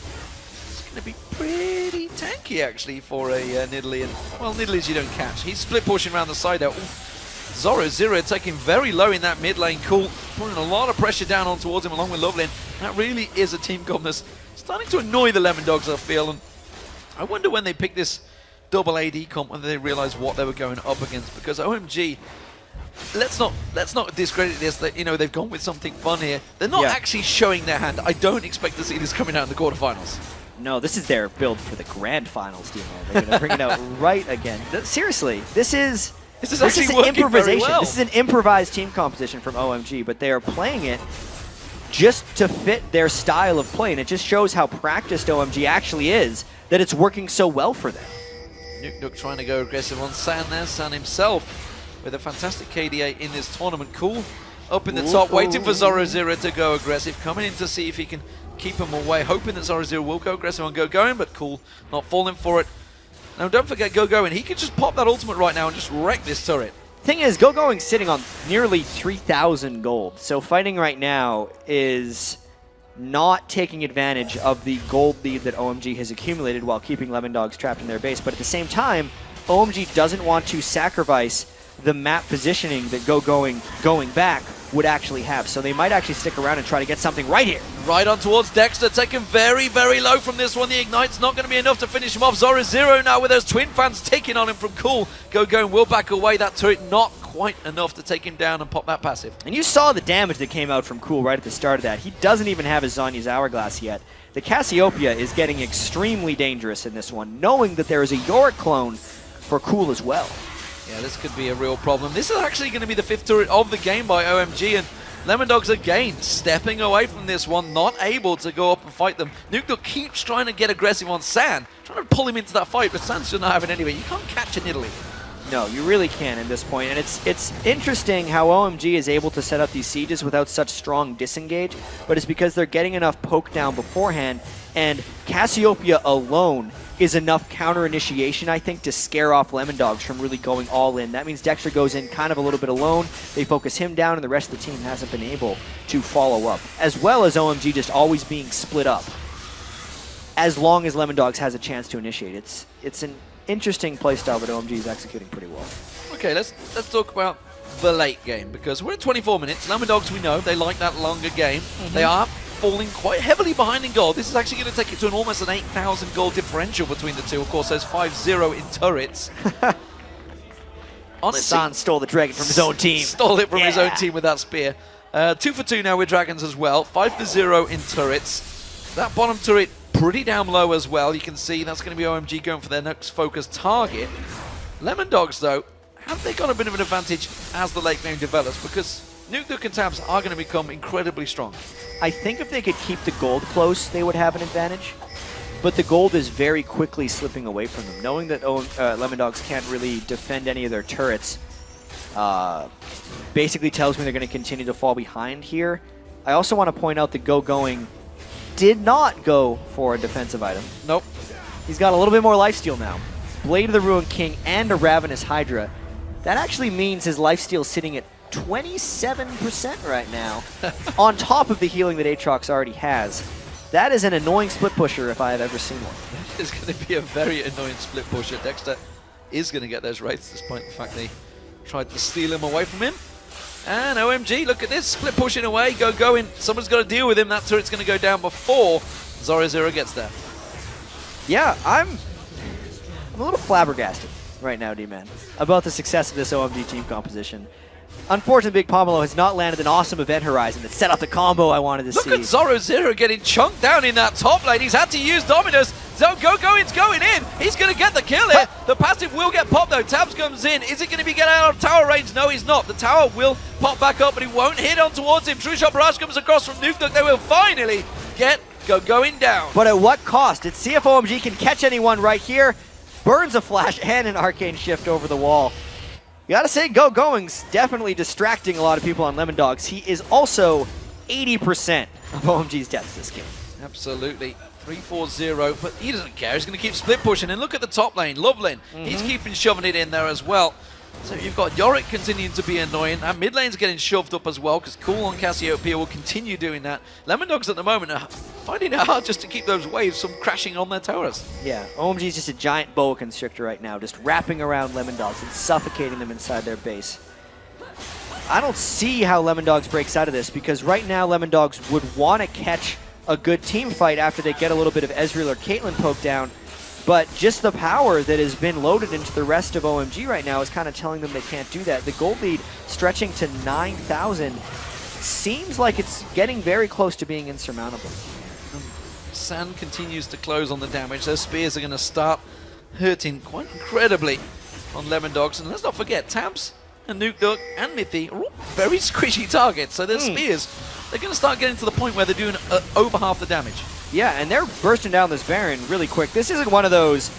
Going to be pretty tanky, actually, for a Nidalee. And, well, Nidalees you don't catch. He's split pushing around the side there. Zoro taking very low in that mid lane. Cool. Putting a lot of pressure down on towards him along with Lovelin. That really is a team comp that's starting to annoy the Lemondogs, I feel. And I wonder when they pick this double AD comp, whether they realize what they were going up against. Because OMG, let's not discredit this. That, you know, they've gone with something fun here. They're not actually showing their hand. I don't expect to see this coming out in the quarterfinals. No, this is their build for the grand finals, Demo. They're going to bring it out right again. Seriously, this is improvisation. Very well. This is an improvised team composition from OMG, but they are playing it just to fit their style of play, and it just shows how practiced OMG actually is, that it's working so well for them. Nukeduck trying to go aggressive on San there. San himself with a fantastic KDA in this tournament. Cool. Up in the top, waiting for Zoro to go aggressive, coming in to see if he can keep him away, hoping that Zoro will go aggressive on Go-Going, but Cool not falling for it. Now don't forget Go-Going, he can just pop that ultimate right now and just wreck this turret. Thing is, Go-Going's sitting on nearly 3,000 gold, so fighting right now is not taking advantage of the gold lead that OMG has accumulated while keeping Lemondogs trapped in their base, but at the same time, OMG doesn't want to sacrifice the map positioning that going back would actually have. So they might actually stick around and try to get something right here. Right on towards Dexter, taken very, very low from this one. The Ignite's not going to be enough to finish him off. Zoro now with those twin fans taking on him from Cool. Go-Going will back away. That turret not quite enough to take him down and pop that passive. And you saw the damage that came out from Cool right at the start of that. He doesn't even have his Zhonya's Hourglass yet. The Cassiopeia is getting extremely dangerous in this one, knowing that there is a Yorick clone for Cool as well. Yeah, this could be a real problem. This is actually going to be the 5th turret of the game by OMG, and Lemondogs again stepping away from this one, not able to go up and fight them. Nukeduck keeps trying to get aggressive on San, trying to pull him into that fight, but San's just not having it anyway. You can't catch a Nidalee. No, you really can at this point, and it's interesting how OMG is able to set up these sieges without such strong disengage, but it's because they're getting enough poke down beforehand, and Cassiopeia alone is enough counter-initiation, I think, to scare off Lemondogs from really going all in. That means Dexter goes in kind of a little bit alone, they focus him down, and the rest of the team hasn't been able to follow up, as well as OMG just always being split up as long as Lemondogs has a chance to initiate. It's an interesting playstyle that OMG is executing pretty well. Okay, let's talk about the late game, because we're at 24 minutes. Lemondogs, we know, they like that longer game. They are falling quite heavily behind in gold. This is actually going to take it to almost an 8,000 gold differential between the two. Of course, there's 5-0 in turrets. Honestly, San stole the dragon from his own team. Stole it from his own team with that spear. 2 for 2 now with dragons as well. 5-0 in turrets. That bottom turret pretty down low as well. You can see that's going to be OMG going for their next focus target. Lemondogs, though, have they got a bit of an advantage as the late game develops? Because Nukeduck and Tabzz are going to become incredibly strong. I think if they could keep the gold close, they would have an advantage. but the gold is very quickly slipping away from them. Knowing that Lemondogs can't really defend any of their turrets basically tells me they're going to continue to fall behind here. I also want to point out that Going did not go for a defensive item. Nope. He's got a little bit more lifesteal now. Blade of the Ruined King and a Ravenous Hydra. That actually means his lifesteal is sitting at 27% right now, on top of the healing that Aatrox already has. That is an annoying split pusher if I have ever seen one. It's going to be a very annoying split pusher. Dexter is going to get those rates despite the fact they tried to steal him away from him. And OMG, look at this, split pushing away, going. Someone's got to deal with him. That turret's going to go down before Zoro gets there. Yeah, I'm a little flabbergasted right now, D-Man, about the success of this OMG team composition. Unfortunately, Big Pomelo has not landed an awesome event horizon that set up the combo I wanted to see. Look at Zoro getting chunked down in that top lane. He's had to use Dominus. So Going's going in. He's going to get the kill here. The passive will get popped though. Tabzz comes in. Is it going to be getting out of tower range? No, he's not. The tower will pop back up, but he won't hit on towards him. True Shot Barrage comes across from Nukeduck. They will finally get going down. But at what cost? Let's see if OMG can catch anyone right here. Burns a flash and an arcane shift over the wall. You gotta say, Going's definitely distracting a lot of people on Lemondogs. He is also 80% of OMG's deaths this game. Absolutely. 3-4-0, but he doesn't care. He's going to keep split pushing. And look at the top lane, Lovelin. He's keeping shoving it in there as well. So you've got Yorick continuing to be annoying, and mid lane's getting shoved up as well, because Cool on Cassiopeia will continue doing that. Lemondogs at the moment are finding it hard just to keep those waves from crashing on their towers. Yeah, OMG's just a giant boa constrictor right now, just wrapping around Lemondogs and suffocating them inside their base. I don't see how Lemondogs breaks out of this, because right now Lemondogs would want to catch a good team fight after they get a little bit of Ezreal or Caitlyn poked down. But just the power that has been loaded into the rest of OMG right now is kind of telling them they can't do that. The gold lead stretching to 9,000 seems like it's getting very close to being insurmountable. San continues to close on the damage. Those spears are going to start hurting quite incredibly on Lemondogs. And let's not forget, Tabzz and Nukeduck and Mithy are all very squishy targets. So their spears, they're going to start getting to the point where they're doing over half the damage. Yeah, and they're bursting down this Baron really quick. This isn't one of those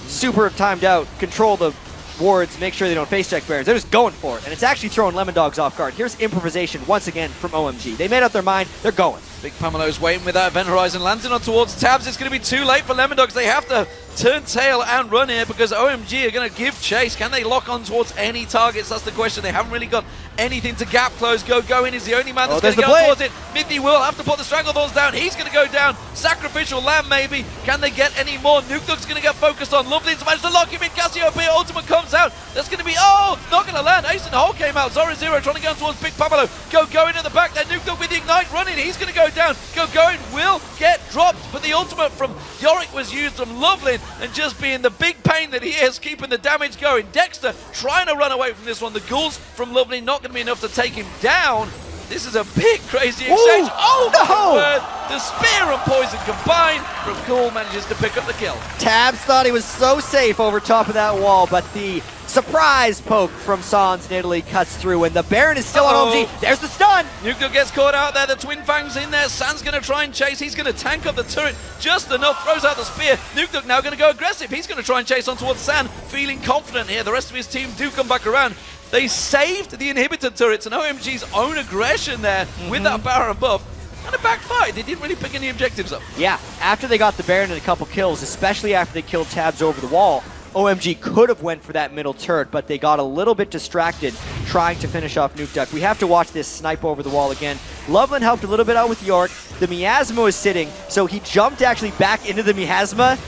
super timed out, control the wards, make sure they don't face check Barons. They're just going for it, and it's actually throwing Lemondogs off guard. Here's improvisation once again from OMG. They made up their mind, they're going. Big Pamelo's waiting with that event horizon, landing on towards Tabzz. It's going to be too late for Lemondogs. They have to turn tail and run here because OMG are going to give chase. Can they lock on towards any targets? That's the question. They haven't really got anything to gap close. Going is the only man that's going to go towards it. Mithy will have to put the Stranglethorns down. He's going to go down. Sacrificial Lamb maybe. Can they get any more? Nukeduck's going to get focused on. Lovelin's managed to lock him in. Cassiopeia ultimate comes out. That's going to be, oh, not going to land. Ace in the hole came out. Zoro trying to go towards Big Pamelo. Going at the back there. Nukeduck with the Ignite running. He's going to go down. Going will get dropped, but the ultimate from Yorick was used from Lovelin, and just being the big pain that he is, keeping the damage going. Dexter trying to run away from this one. The ghouls from Lovelin not going to be enough to take him down. This is a big, crazy exchange. Oh, my word. The spear and poison combined from Cool manages to pick up the kill. Tabzz thought he was so safe over top of that wall, but the surprise poke from Sans in Italy cuts through, and the Baron is still on OMG. There's the stun. Nukeduck gets caught out there. The Twin Fangs in there. San's going to try and chase. He's going to tank up the turret just enough. Throws out the spear. Nukeduck now going to go aggressive. He's going to try and chase on towards San. Feeling confident here. The rest of his team do come back around. They saved the inhibitor turrets and OMG's own aggression there with that Baron buff. And it backfired. They didn't really pick any objectives up. Yeah, after they got the Baron and a couple kills, especially after they killed Tabzz over the wall, OMG could have went for that middle turret, but they got a little bit distracted trying to finish off Nukeduck. We have to watch this snipe over the wall again. Loveland helped a little bit out with York. The Miasma was sitting, so he jumped actually back into the Miasma,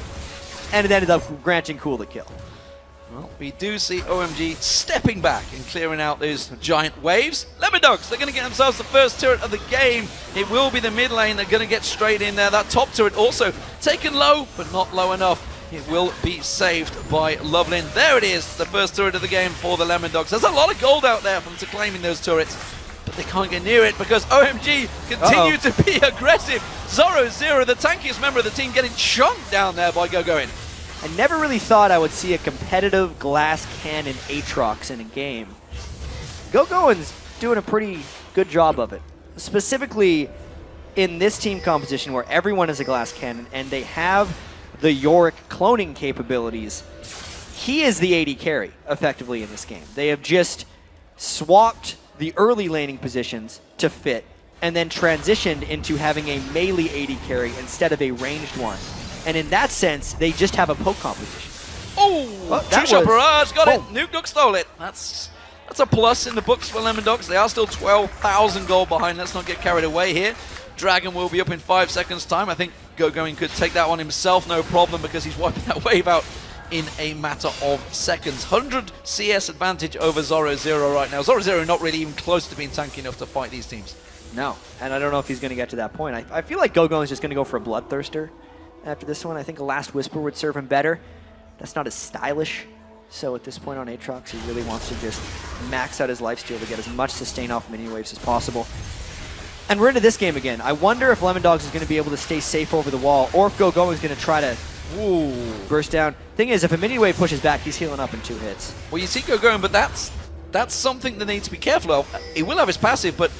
and it ended up granting Cool the kill. Well, we do see OMG stepping back and clearing out those giant waves. Lemondogs, they're going to get themselves the first turret of the game. It will be the mid lane. They're going to get straight in there. That top turret also taken low, but not low enough. It will be saved by Lovelin. There it is, the first turret of the game for the Lemondogs. There's a lot of gold out there from claiming those turrets, but they can't get near it because OMG continue to be aggressive. Zoro, the tankiest member of the team, getting chunked down there by Going. I never really thought I would see a competitive glass cannon Aatrox in a game. Going's doing a pretty good job of it, specifically in this team composition where everyone is a glass cannon and they have the Yorick cloning capabilities, he is the AD carry, effectively, in this game. They have just swapped the early laning positions to fit, and then transitioned into having a melee AD carry instead of a ranged one. And in that sense, they just have a poke composition. Oh, two-shot barrage, got it. Nukeduck stole it. That's a plus in the books for Lemondogs. They are still 12,000 gold behind. Let's not get carried away here. Dragon will be up in 5 seconds' time. I think GoGoing could take that one himself, no problem, because he's wiping that wave out in a matter of seconds. 100 CS advantage over Zoro0 right now. Zoro0 not really even close to being tanky enough to fight these teams. No, and I don't know if he's going to get to that point. I feel like GoGoing is just going to go for a Bloodthirster after this one. I think a Last Whisper would serve him better. That's not as stylish. So at this point on Aatrox, he really wants to just max out his lifesteal to get as much sustain off mini waves as possible. And we're into this game again. I wonder if Lemondogs is going to be able to stay safe over the wall, or if GoGoing is going to try to burst down. Thing is, if a mini wave pushes back, he's healing up in 2 hits. Well, you see GoGoing, but that's something that they need to be careful of. He will have his passive, but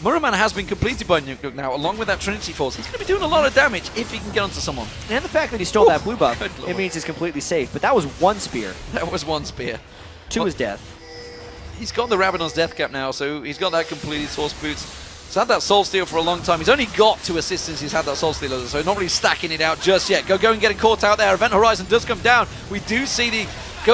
Muramana has been completed by Nukeduck now, along with that Trinity Force. He's going to be doing a lot of damage if he can get onto someone. And the fact that he stole that blue buff, it means he's completely safe. But that was 1 spear. That was 1 spear. 2 is death. He's got the Rabadon's death cap now, so he's got that completed. Source Boots. He's had that Soul Steal for a long time. He's only got 2 assists since he's had that Soul Steal, so not really stacking it out just yet. GoGoing getting caught out there. Event Horizon does come down. We do see the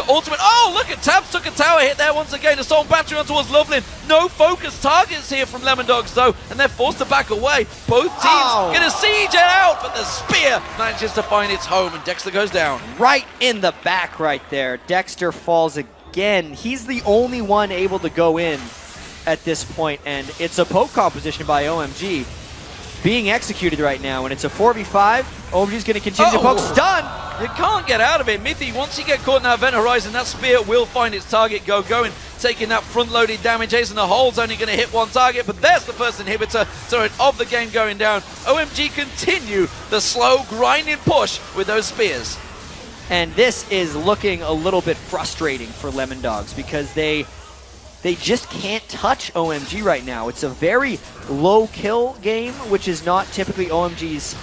ultimate. Oh, look at Tabzz took a tower hit there once again. A Storm Battery on towards Lovelin. No focus targets here from Lemondogs though, and they're forced to back away. Both teams get a siege out, but the spear manages to find its home, and Dexter goes down. Right in the back right there. Dexter falls again. He's the only one able to go in at this point, and it's a poke composition by OMG being executed right now, and it's a 4v5. OMG's going to continue to poke. Stun! You can't get out of it. Mithy, once you get caught in that Event Horizon, that spear will find its target. GoGoing taking that front-loaded damage. Ace in the hole's only going to hit 1 target, but there's the first inhibitor turret of the game going down. OMG continue the slow, grinding push with those spears. And this is looking a little bit frustrating for Lemondogs because they just can't touch OMG right now. It's a very low kill game, which is not typically OMG's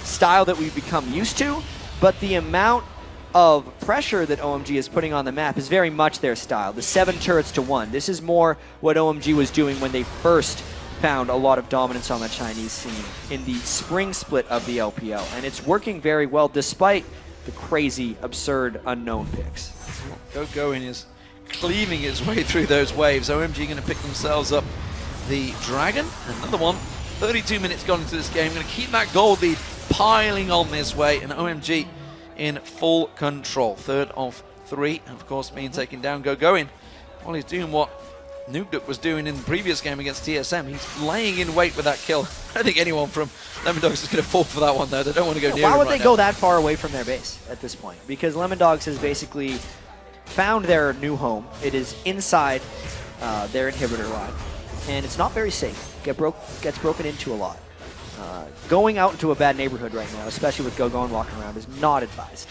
style that we've become used to, but the amount of pressure that OMG is putting on the map is very much their style. The 7 turrets to 1. This is more what OMG was doing when they first found a lot of dominance on the Chinese scene in the spring split of the LPL, and it's working very well despite the crazy, absurd, unknown picks. GoGoing is cleaving its way through those waves. OMG going to pick themselves up the Dragon. Another one. 32 minutes gone into this game. Going to keep that gold lead piling on this way, and OMG in full control. 3rd of 3, of course, being taken down. GoGoing, well, he's doing what Nukeduck was doing in the previous game against TSM. He's laying in wait with that kill. I don't think anyone from Lemondogs is going to fall for that one, though. They don't want to go near him. Why would they go that far away from their base at this point? Because Lemondogs has basically found their new home. It is inside their inhibitor line, and it's not very safe. Gets broken into a lot. Going out into a bad neighborhood right now, especially with GoGoing walking around, is not advised.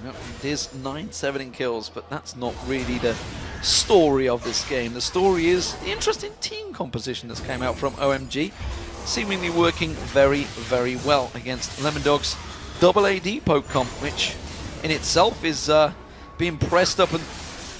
Yep, it is 9-7 in kills, but that's not really the story of this game. The story is the interesting team composition that's came out from OMG, seemingly working very, very well against Lemondogs' double AD poke comp, which in itself is being pressed up. And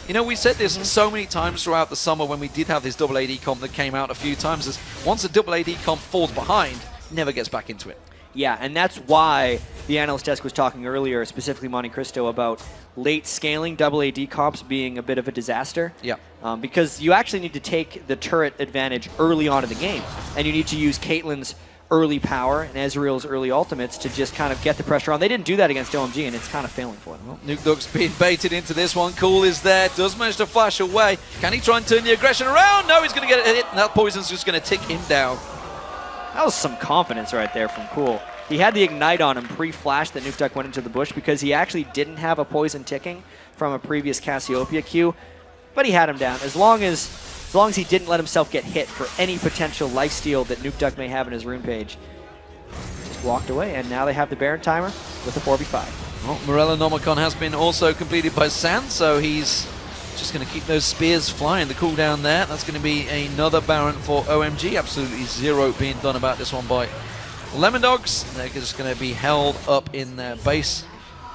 you know, we said this so many times throughout the summer when we did have this double AD comp that came out a few times, is once a double AD comp falls behind, never gets back into it. Yeah, and that's why the analyst desk was talking earlier, specifically Monte Cristo, about late scaling double AD comps being a bit of a disaster. Yeah. Because you actually need to take the turret advantage early on in the game, and you need to use Caitlyn's early power and Ezreal's early ultimates to just kind of get the pressure on. They didn't do that against OMG, and it's kind of failing for them. Well, Nukeduck's being baited into this one. Cool is there, does manage to flash away. Can he try and turn the aggression around? No, he's going to get a hit, and that poison's just going to tick him down. That was some confidence right there from Cool. He had the Ignite on him pre-flash that Nukeduck went into the bush because he actually didn't have a poison ticking from a previous Cassiopeia Q, but he had him down. As long as he didn't let himself get hit for any potential lifesteal that Nukeduck may have in his rune page, just walked away, and now they have the Baron timer with a 4v5. Well, Morella Nomicon has been also completed by San, so he's just going to keep those spears flying. The cooldown there, that's going to be another Baron for OMG. Absolutely zero being done about this one by Lemondogs. They're just going to be held up in their base.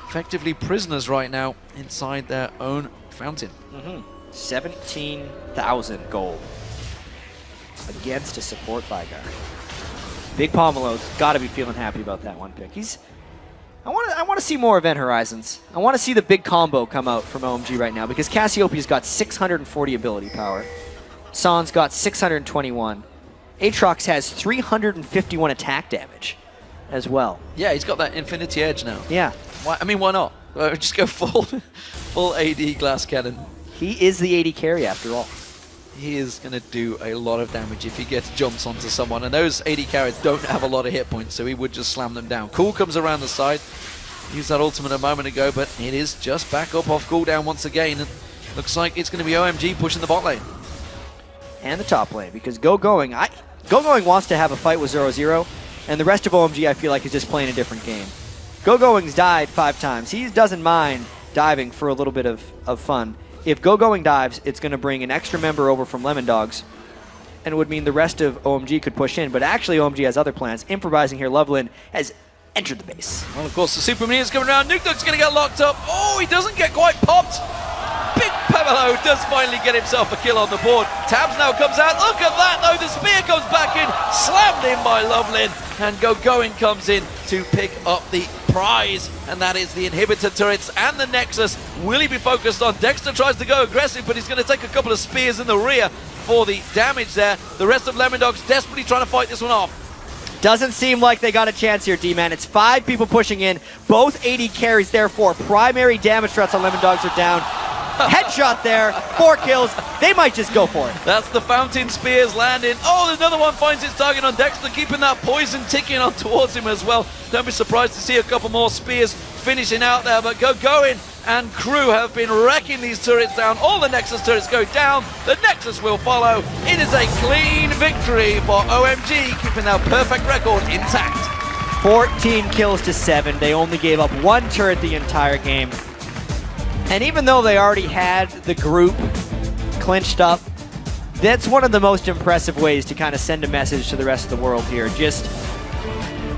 effectively prisoners right now inside their own fountain. 17,000 gold against a support Vigar. Big Pomelo's got to be feeling happy about that one pick. I want to see more Event Horizons. I want to see the big combo come out from OMG right now because Cassiopeia's got 640 ability power. San's got 621. Aatrox has 351 attack damage as well. Yeah, he's got that Infinity Edge now. Yeah. Why, I mean, why not? Just go full AD Glass Cannon. He is the AD carry after all. He is going to do a lot of damage if he gets jumps onto someone. And those AD carries don't have a lot of hit points, so he would just slam them down. Cool comes around the side. Used that ultimate a moment ago, but it is just back up off cooldown once again. And looks like it's going to be OMG pushing the bot lane. And the top lane, because Going wants to have a fight with 0-0, and the rest of OMG I feel like is just playing a different game. Going's died 5 times. He doesn't mind diving for a little bit of fun. If Going dives, it's going to bring an extra member over from Lemondogs, and it would mean the rest of OMG could push in. But actually, OMG has other plans. Improvising here, Loveland has entered the base. Well, of course, the Super Minions coming around. Nukeduck's going to get locked up. Oh, he doesn't get quite popped. Big Pamelo does finally get himself a kill on the board. Tabzz now comes out. Look at that, though. The spear comes back in. Slammed in by Loveland. And Going comes in to pick up the prize. And that is the inhibitor turrets and the Nexus. Will he be focused on? Dexter tries to go aggressive, but he's going to take a couple of spears in the rear for the damage there. The rest of Lemondogs desperately trying to fight this one off. Doesn't seem like they got a chance here, D-Man. It's 5 people pushing in. Both AD carries, therefore. Primary damage threats on Lemondogs are down. Headshot there, 4 kills. They might just go for it. That's the fountain spears landing. Oh, another one finds its target on Dexter, keeping that poison ticking on towards him as well. Don't be surprised to see a couple more spears finishing out there, but Going and crew have been wrecking these turrets down. All the Nexus turrets go down. The Nexus will follow. It is a clean victory for OMG, keeping their perfect record intact. 14 kills to 7. They only gave up 1 turret the entire game. And even though they already had the group clinched up, that's one of the most impressive ways to kind of send a message to the rest of the world here. Just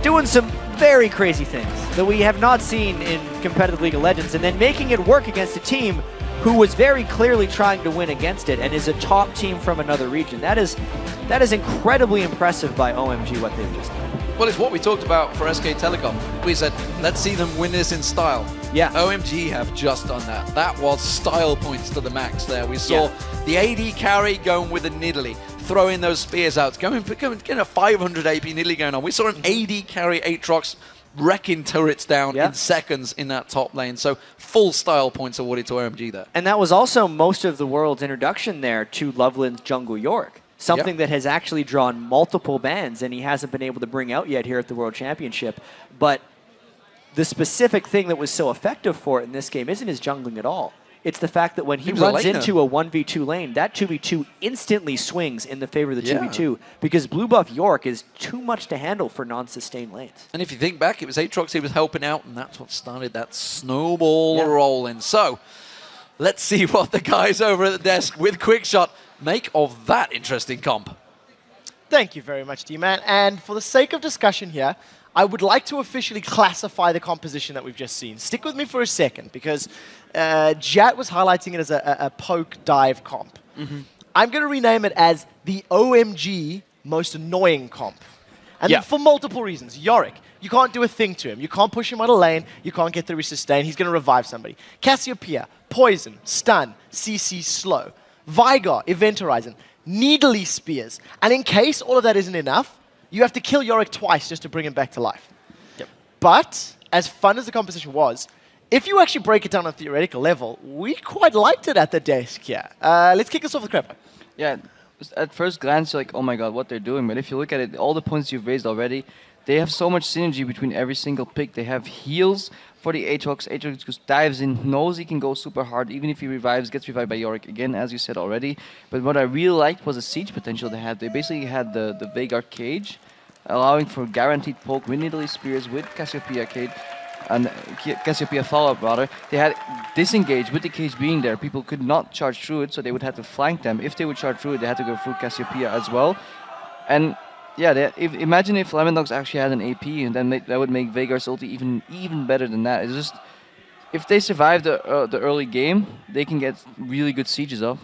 doing some very crazy things that we have not seen in competitive League of Legends, and then making it work against a team who was very clearly trying to win against it and is a top team from another region. That is incredibly impressive by OMG, what they've just done. Well, it's what we talked about for SK Telecom. We said, let's see them win this in style. Yeah. OMG have just done that. That was style points to the max there. We saw the AD carry going with a Nidalee, throwing those spears out, getting a 500 AP Nidalee going on. We saw an AD carry Aatrox wrecking turrets down in seconds in that top lane. So full style points awarded to OMG there. And that was also most of the world's introduction there to Loveland's Jungle York. Something that has actually drawn multiple bans, and he hasn't been able to bring out yet here at the World Championship. But the specific thing that was so effective for it in this game isn't his jungling at all. It's the fact that when he runs into a 1v2 lane, that 2v2 instantly swings in the favor of the 2v2 because blue buff York is too much to handle for non-sustained lanes. And if you think back, it was Aatrox he was helping out, and that's what started that snowball rolling. So let's see what the guys over at the desk with Quickshot make of that interesting comp. Thank you very much, D-Man. And for the sake of discussion here, I would like to officially classify the composition that we've just seen. Stick with me for a second, because Jat was highlighting it as a poke dive comp. I'm going to rename it as the OMG most annoying comp. And for multiple reasons. Yorick, you can't do a thing to him. You can't push him out of lane. You can't get through his sustain. He's going to revive somebody. Cassiopeia, poison, stun, CC slow. Vigar, Event Horizon, Nidalee spears. And in case all of that isn't enough, you have to kill Yorick twice just to bring him back to life. But, as fun as the composition was, if you actually break it down on a theoretical level, we quite liked it at the desk here. Let's kick this off with Crepa. Yeah, at first glance, you're like, oh my god, what they're doing. But if you look at it, all the points you've raised already, they have so much synergy between every single pick. They have heals for the Aatrox. Aatrox just dives in, knows he can go super hard, even if he gets revived by Yorick again, as you said already. But what I really liked was the siege potential they had. They basically had the Veigar cage, allowing for guaranteed poke with Nidalee spears, with Cassiopeia cage, and Cassiopeia follow-up rather. They had disengage with the cage being there. People could not charge through it, so they would have to flank them. If they would charge through it, they had to go through Cassiopeia as well. And yeah, imagine if Lemondogs actually had an AP, and then that would make Veigar's ulti even better than that. It's just if they survive the early game, they can get really good sieges off.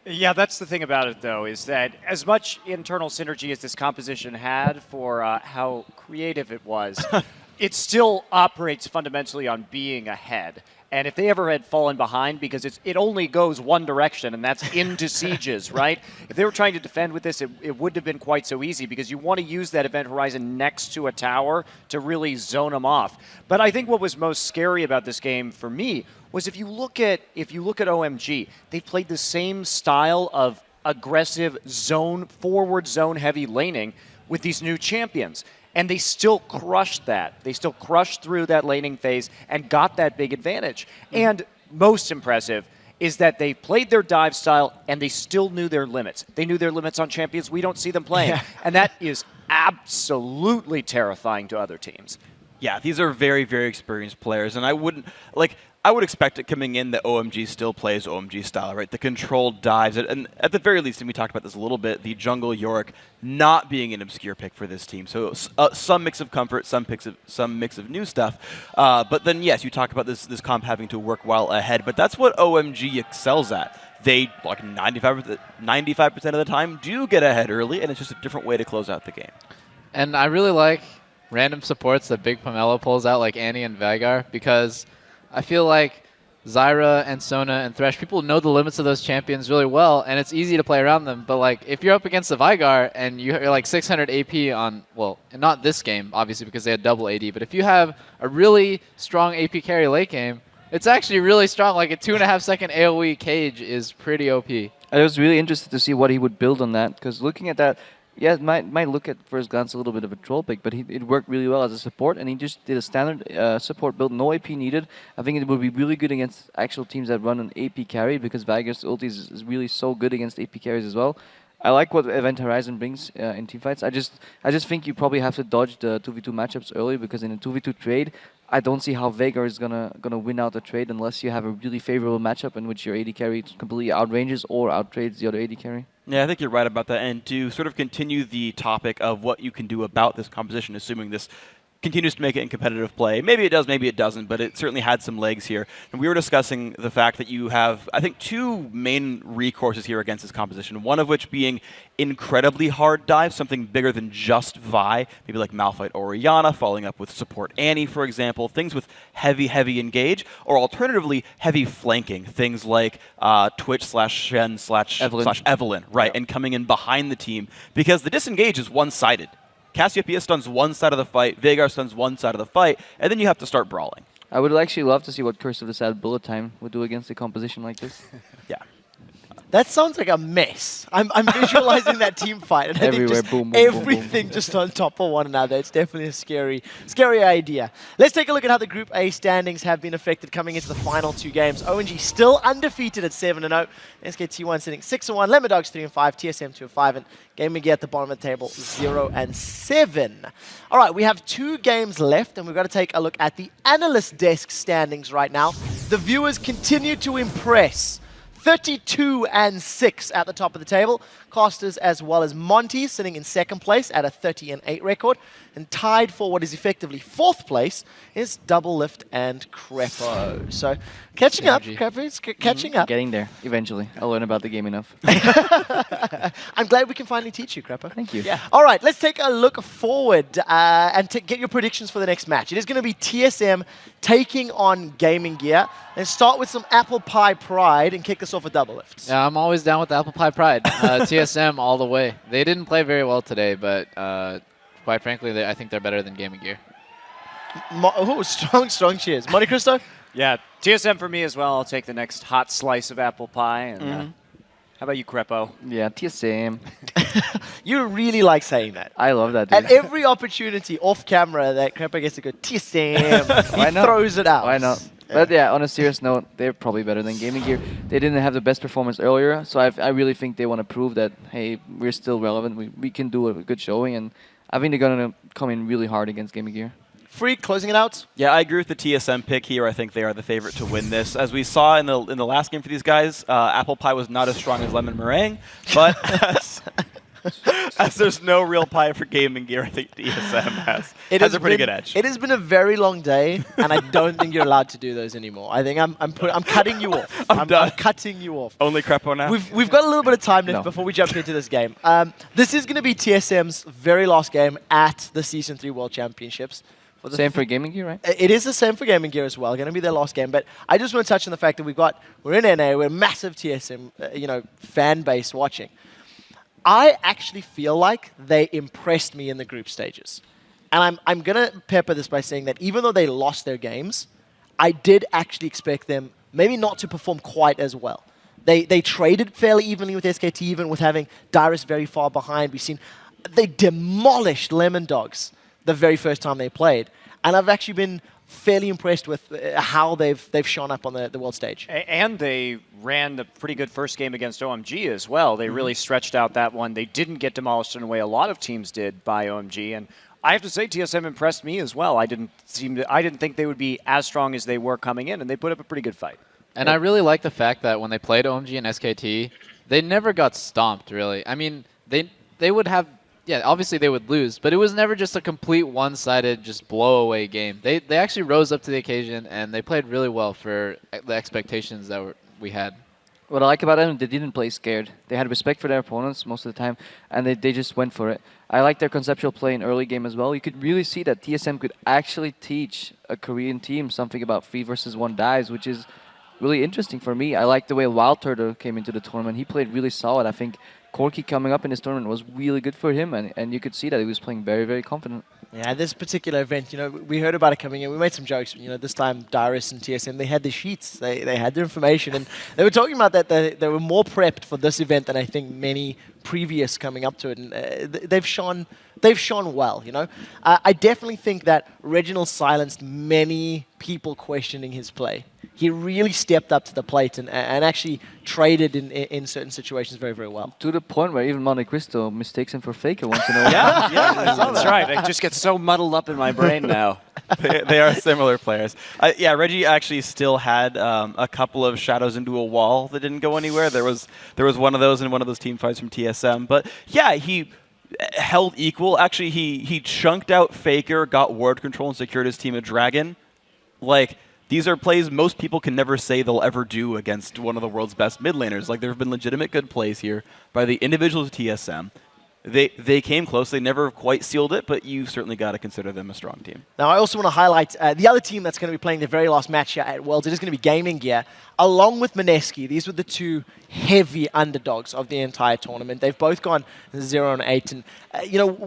Yeah, that's the thing about it, though, is that as much internal synergy as this composition had for how creative it was, it still operates fundamentally on being ahead. And if they ever had fallen behind, because it only goes one direction, and that's into sieges, right? If they were trying to defend with this, it wouldn't have been quite so easy, because you want to use that event horizon next to a tower to really zone them off. But I think what was most scary about this game for me was if you look at OMG, they played the same style of aggressive forward zone heavy laning with these new champions. And they still crushed that. They still crushed through that laning phase and got that big advantage. And most impressive is that they played their dive style and they still knew their limits. They knew their limits on champions we don't see them playing. Yeah. And that is absolutely terrifying to other teams. Yeah, these are very, very experienced players, and I would expect it coming in that OMG still plays OMG style, right? The controlled dives, and at the very least, and we talked about this a little bit, the jungle Yorick not being an obscure pick for this team. So some mix of comfort, some mix of new stuff. But then, yes, you talk about this comp having to work well ahead, but that's what OMG excels at. They, like 95% of the time, do get ahead early, and it's just a different way to close out the game. And I really like random supports that Big Pomelo pulls out, like Annie and Vagar, because I feel like Zyra and Sona and Thresh, people know the limits of those champions really well, and it's easy to play around them. But like, if you're up against the Vygar and you're like 600 AP on, well, not this game, obviously, because they had double AD, but if you have a really strong AP carry late game, it's actually really strong. Like a 2.5 second AoE cage is pretty OP. I was really interested to see what he would build on that, because looking at that, yeah, it might look at first glance a little bit of a troll pick, but it worked really well as a support, and he just did a standard support build, no AP needed. I think it would be really good against actual teams that run an AP carry, because Vagar's ulti is really so good against AP carries as well. I like what Event Horizon brings in teamfights. I just think you probably have to dodge the 2v2 matchups early, because in a 2v2 trade, I don't see how Vagar is gonna win out the trade unless you have a really favorable matchup in which your AD carry completely outranges or outtrades the other AD carry. Yeah, I think you're right about that. And to sort of continue the topic of what you can do about this composition, assuming this continues to make it in competitive play. Maybe it does, maybe it doesn't, but it certainly had some legs here. And we were discussing the fact that you have, I think, two main recourses here against this composition, one of which being incredibly hard dives, something bigger than just Vi, maybe like Malphite Orianna, following up with support Annie, for example, things with heavy engage, or alternatively, heavy flanking, things like Twitch/Shen/Evelyn, right, and coming in behind the team, because the disengage is one-sided. Cassiopeia stuns one side of the fight, Vagar stuns one side of the fight, and then you have to start brawling. I would actually love to see what Curse of the Sad Bullet Time would do against a composition like this. Yeah. That sounds like a mess. I'm visualizing that team fight, and I think just boom, boom, everything boom. just on top of one another. It's definitely a scary idea. Let's take a look at how the Group A standings have been affected coming into the final two games. OMG still undefeated at 7-0. SKT1 sitting 6-1. Lemondogs 3-5. TSM 2-5. And Gaming Gear at the bottom of the table 0-7. All right, we have 2 games left, and we've got to take a look at the analyst desk standings right now. The viewers continue to impress. 32-6 at the top of the table. Costers as well as Monty sitting in second place at a 30-8 record. And tied for what is effectively fourth place is Double Lift and Crepo. So catching up, Crepo's catching up. Getting there, eventually. I'll learn about the game enough. I'm glad we can finally teach you, Crepo. Thank you. Yeah. All right, let's take a look forward and get your predictions for the next match. It is going to be TSM taking on Gaming Gear. Let's start with some apple pie pride and kick us off with Double Lift. Yeah, I'm always down with the apple pie pride. TSM all the way. They didn't play very well today, but quite frankly, I think they're better than Gaming Gear. Strong cheers. Monte Cristo? Yeah, TSM for me as well. I'll take the next hot slice of apple pie. And how about you, Crepo? Yeah, TSM. You really like saying that. I love that, dude. At every opportunity off camera that Crepo gets to go, TSM, he throws it out. Why not? Yeah. But yeah, on a serious note, they're probably better than Gaming Gear. They didn't have the best performance earlier, so I really think they want to prove that, hey, we're still relevant. We can do a good showing, and I think they're going to come in really hard against Gaming Gear. Freak, closing it out? Yeah, I agree with the TSM pick here. I think they are the favorite to win this. As we saw in the last game for these guys, Apple Pie was not as strong as Lemon Meringue, but As there's no real pie for gaming gear, I think DSM has a pretty good edge. It has been a very long day, and I don't think you're allowed to do those anymore. I think I'm cutting you off. I'm done. I'm cutting you off. Only Crepo now? We've got a little bit of time left before we jump into this game. This is going to be TSM's very last game at the Season 3 World Championships. Same for gaming gear, right? It is the same for gaming gear as well. Going to be their last game, but I just want to touch on the fact that we're in NA, we're a massive TSM, fan base watching. I actually feel like they impressed me in the group stages, and I'm gonna pepper this by saying that even though they lost their games, I did actually expect them maybe not to perform quite as well. They traded fairly evenly with SKT, even with having Dyrus very far behind. We've seen they demolished Lemondogs the very first time they played. And I've actually been fairly impressed with how they've shown up on the world stage. And they ran a pretty good first game against OMG as well. They really stretched out that one. They didn't get demolished in a way a lot of teams did by OMG. And I have to say, TSM impressed me as well. I didn't think they would be as strong as they were coming in, and they put up a pretty good fight. And I really like the fact that when they played OMG and SKT, they never got stomped, really. I mean, they would have... Yeah, obviously they would lose, but it was never just a complete one-sided, just blow-away game. They actually rose up to the occasion, and they played really well for the expectations that we had. What I like about them, they didn't play scared. They had respect for their opponents most of the time, and they just went for it. I like their conceptual play in early game as well. You could really see that TSM could actually teach a Korean team something about 3 versus 1 dives, which is really interesting for me. I like the way Wild Turtle came into the tournament. He played really solid. I think Corki coming up in this tournament was really good for him, and you could see that he was playing very, very confident. Yeah, this particular event, we heard about it coming in. We made some jokes. This time, Dyrus and TSM, they had the sheets. They had their information, and they were talking about that they were more prepped for this event than I think many previous coming up to it, and they've shone well. I definitely think that Reginald silenced many people questioning his play. He really stepped up to the plate and actually traded in certain situations very, very well. To the point where even Monte Cristo mistakes him for Faker once in a while. Yeah, that's right. It just gets so muddled up in my brain now. They are similar players. Yeah, Reggie actually still had a couple of shadows into a wall that didn't go anywhere. There was one of those in one of those team fights from TSM. But yeah, he held equal. Actually, he chunked out Faker, got ward control, and secured his team a dragon. These are plays most people can never say they'll ever do against one of the world's best mid laners. There have been legitimate good plays here by the individuals of TSM. They came close. They never quite sealed it, but you certainly got to consider them a strong team. Now, I also want to highlight the other team that's going to be playing the very last match here at Worlds. It is going to be Gaming Gear, along with Mineski. These were the two heavy underdogs of the entire tournament. They've both gone 0-8, and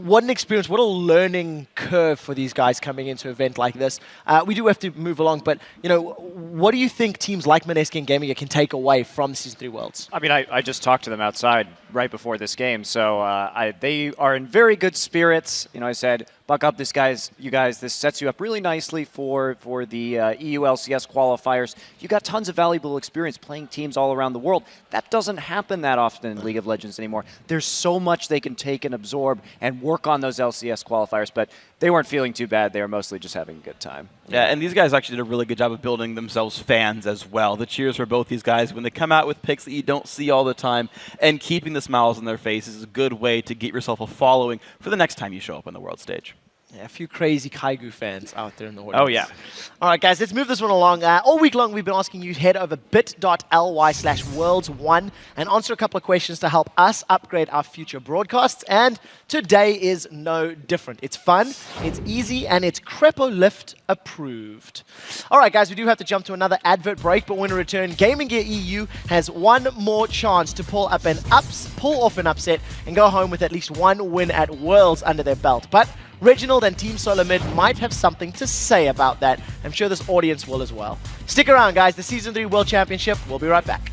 what an experience, what a learning curve for these guys coming into an event like this. We do have to move along, but what do you think teams like Mineski and Gaming Gear can take away from the Season 3 Worlds? I mean, I just talked to them outside right before this game, so they are in very good spirits. I said, buck up, you guys. This sets you up really nicely for the EU LCS qualifiers. You got tons of valuable experience playing teams all around the world. That doesn't happen that often in League of Legends anymore. There's so much they can take and absorb and work on those LCS qualifiers, but they weren't feeling too bad. They were mostly just having a good time. Yeah, and these guys actually did a really good job of building themselves fans as well. The cheers for both these guys when they come out with picks that you don't see all the time, and keeping the smiles on their faces is a good way to get yourself a following for the next time you show up on the world stage. Yeah, a few crazy Kaigu fans out there in the world. Oh, yeah. All right, guys, let's move this one along. All week long, we've been asking you to head over bit.ly/worlds1 and answer a couple of questions to help us upgrade our future broadcasts. And today is no different. It's fun, it's easy, and it's Crepo Lift approved. All right, guys, we do have to jump to another advert break, but when we return, Gaming Gear EU has one more chance to pull off an upset and go home with at least one win at Worlds under their belt. But Reginald and Team Solar Mid might have something to say about that. I'm sure this audience will as well. Stick around, guys. The Season 3 World Championship. We'll be right back.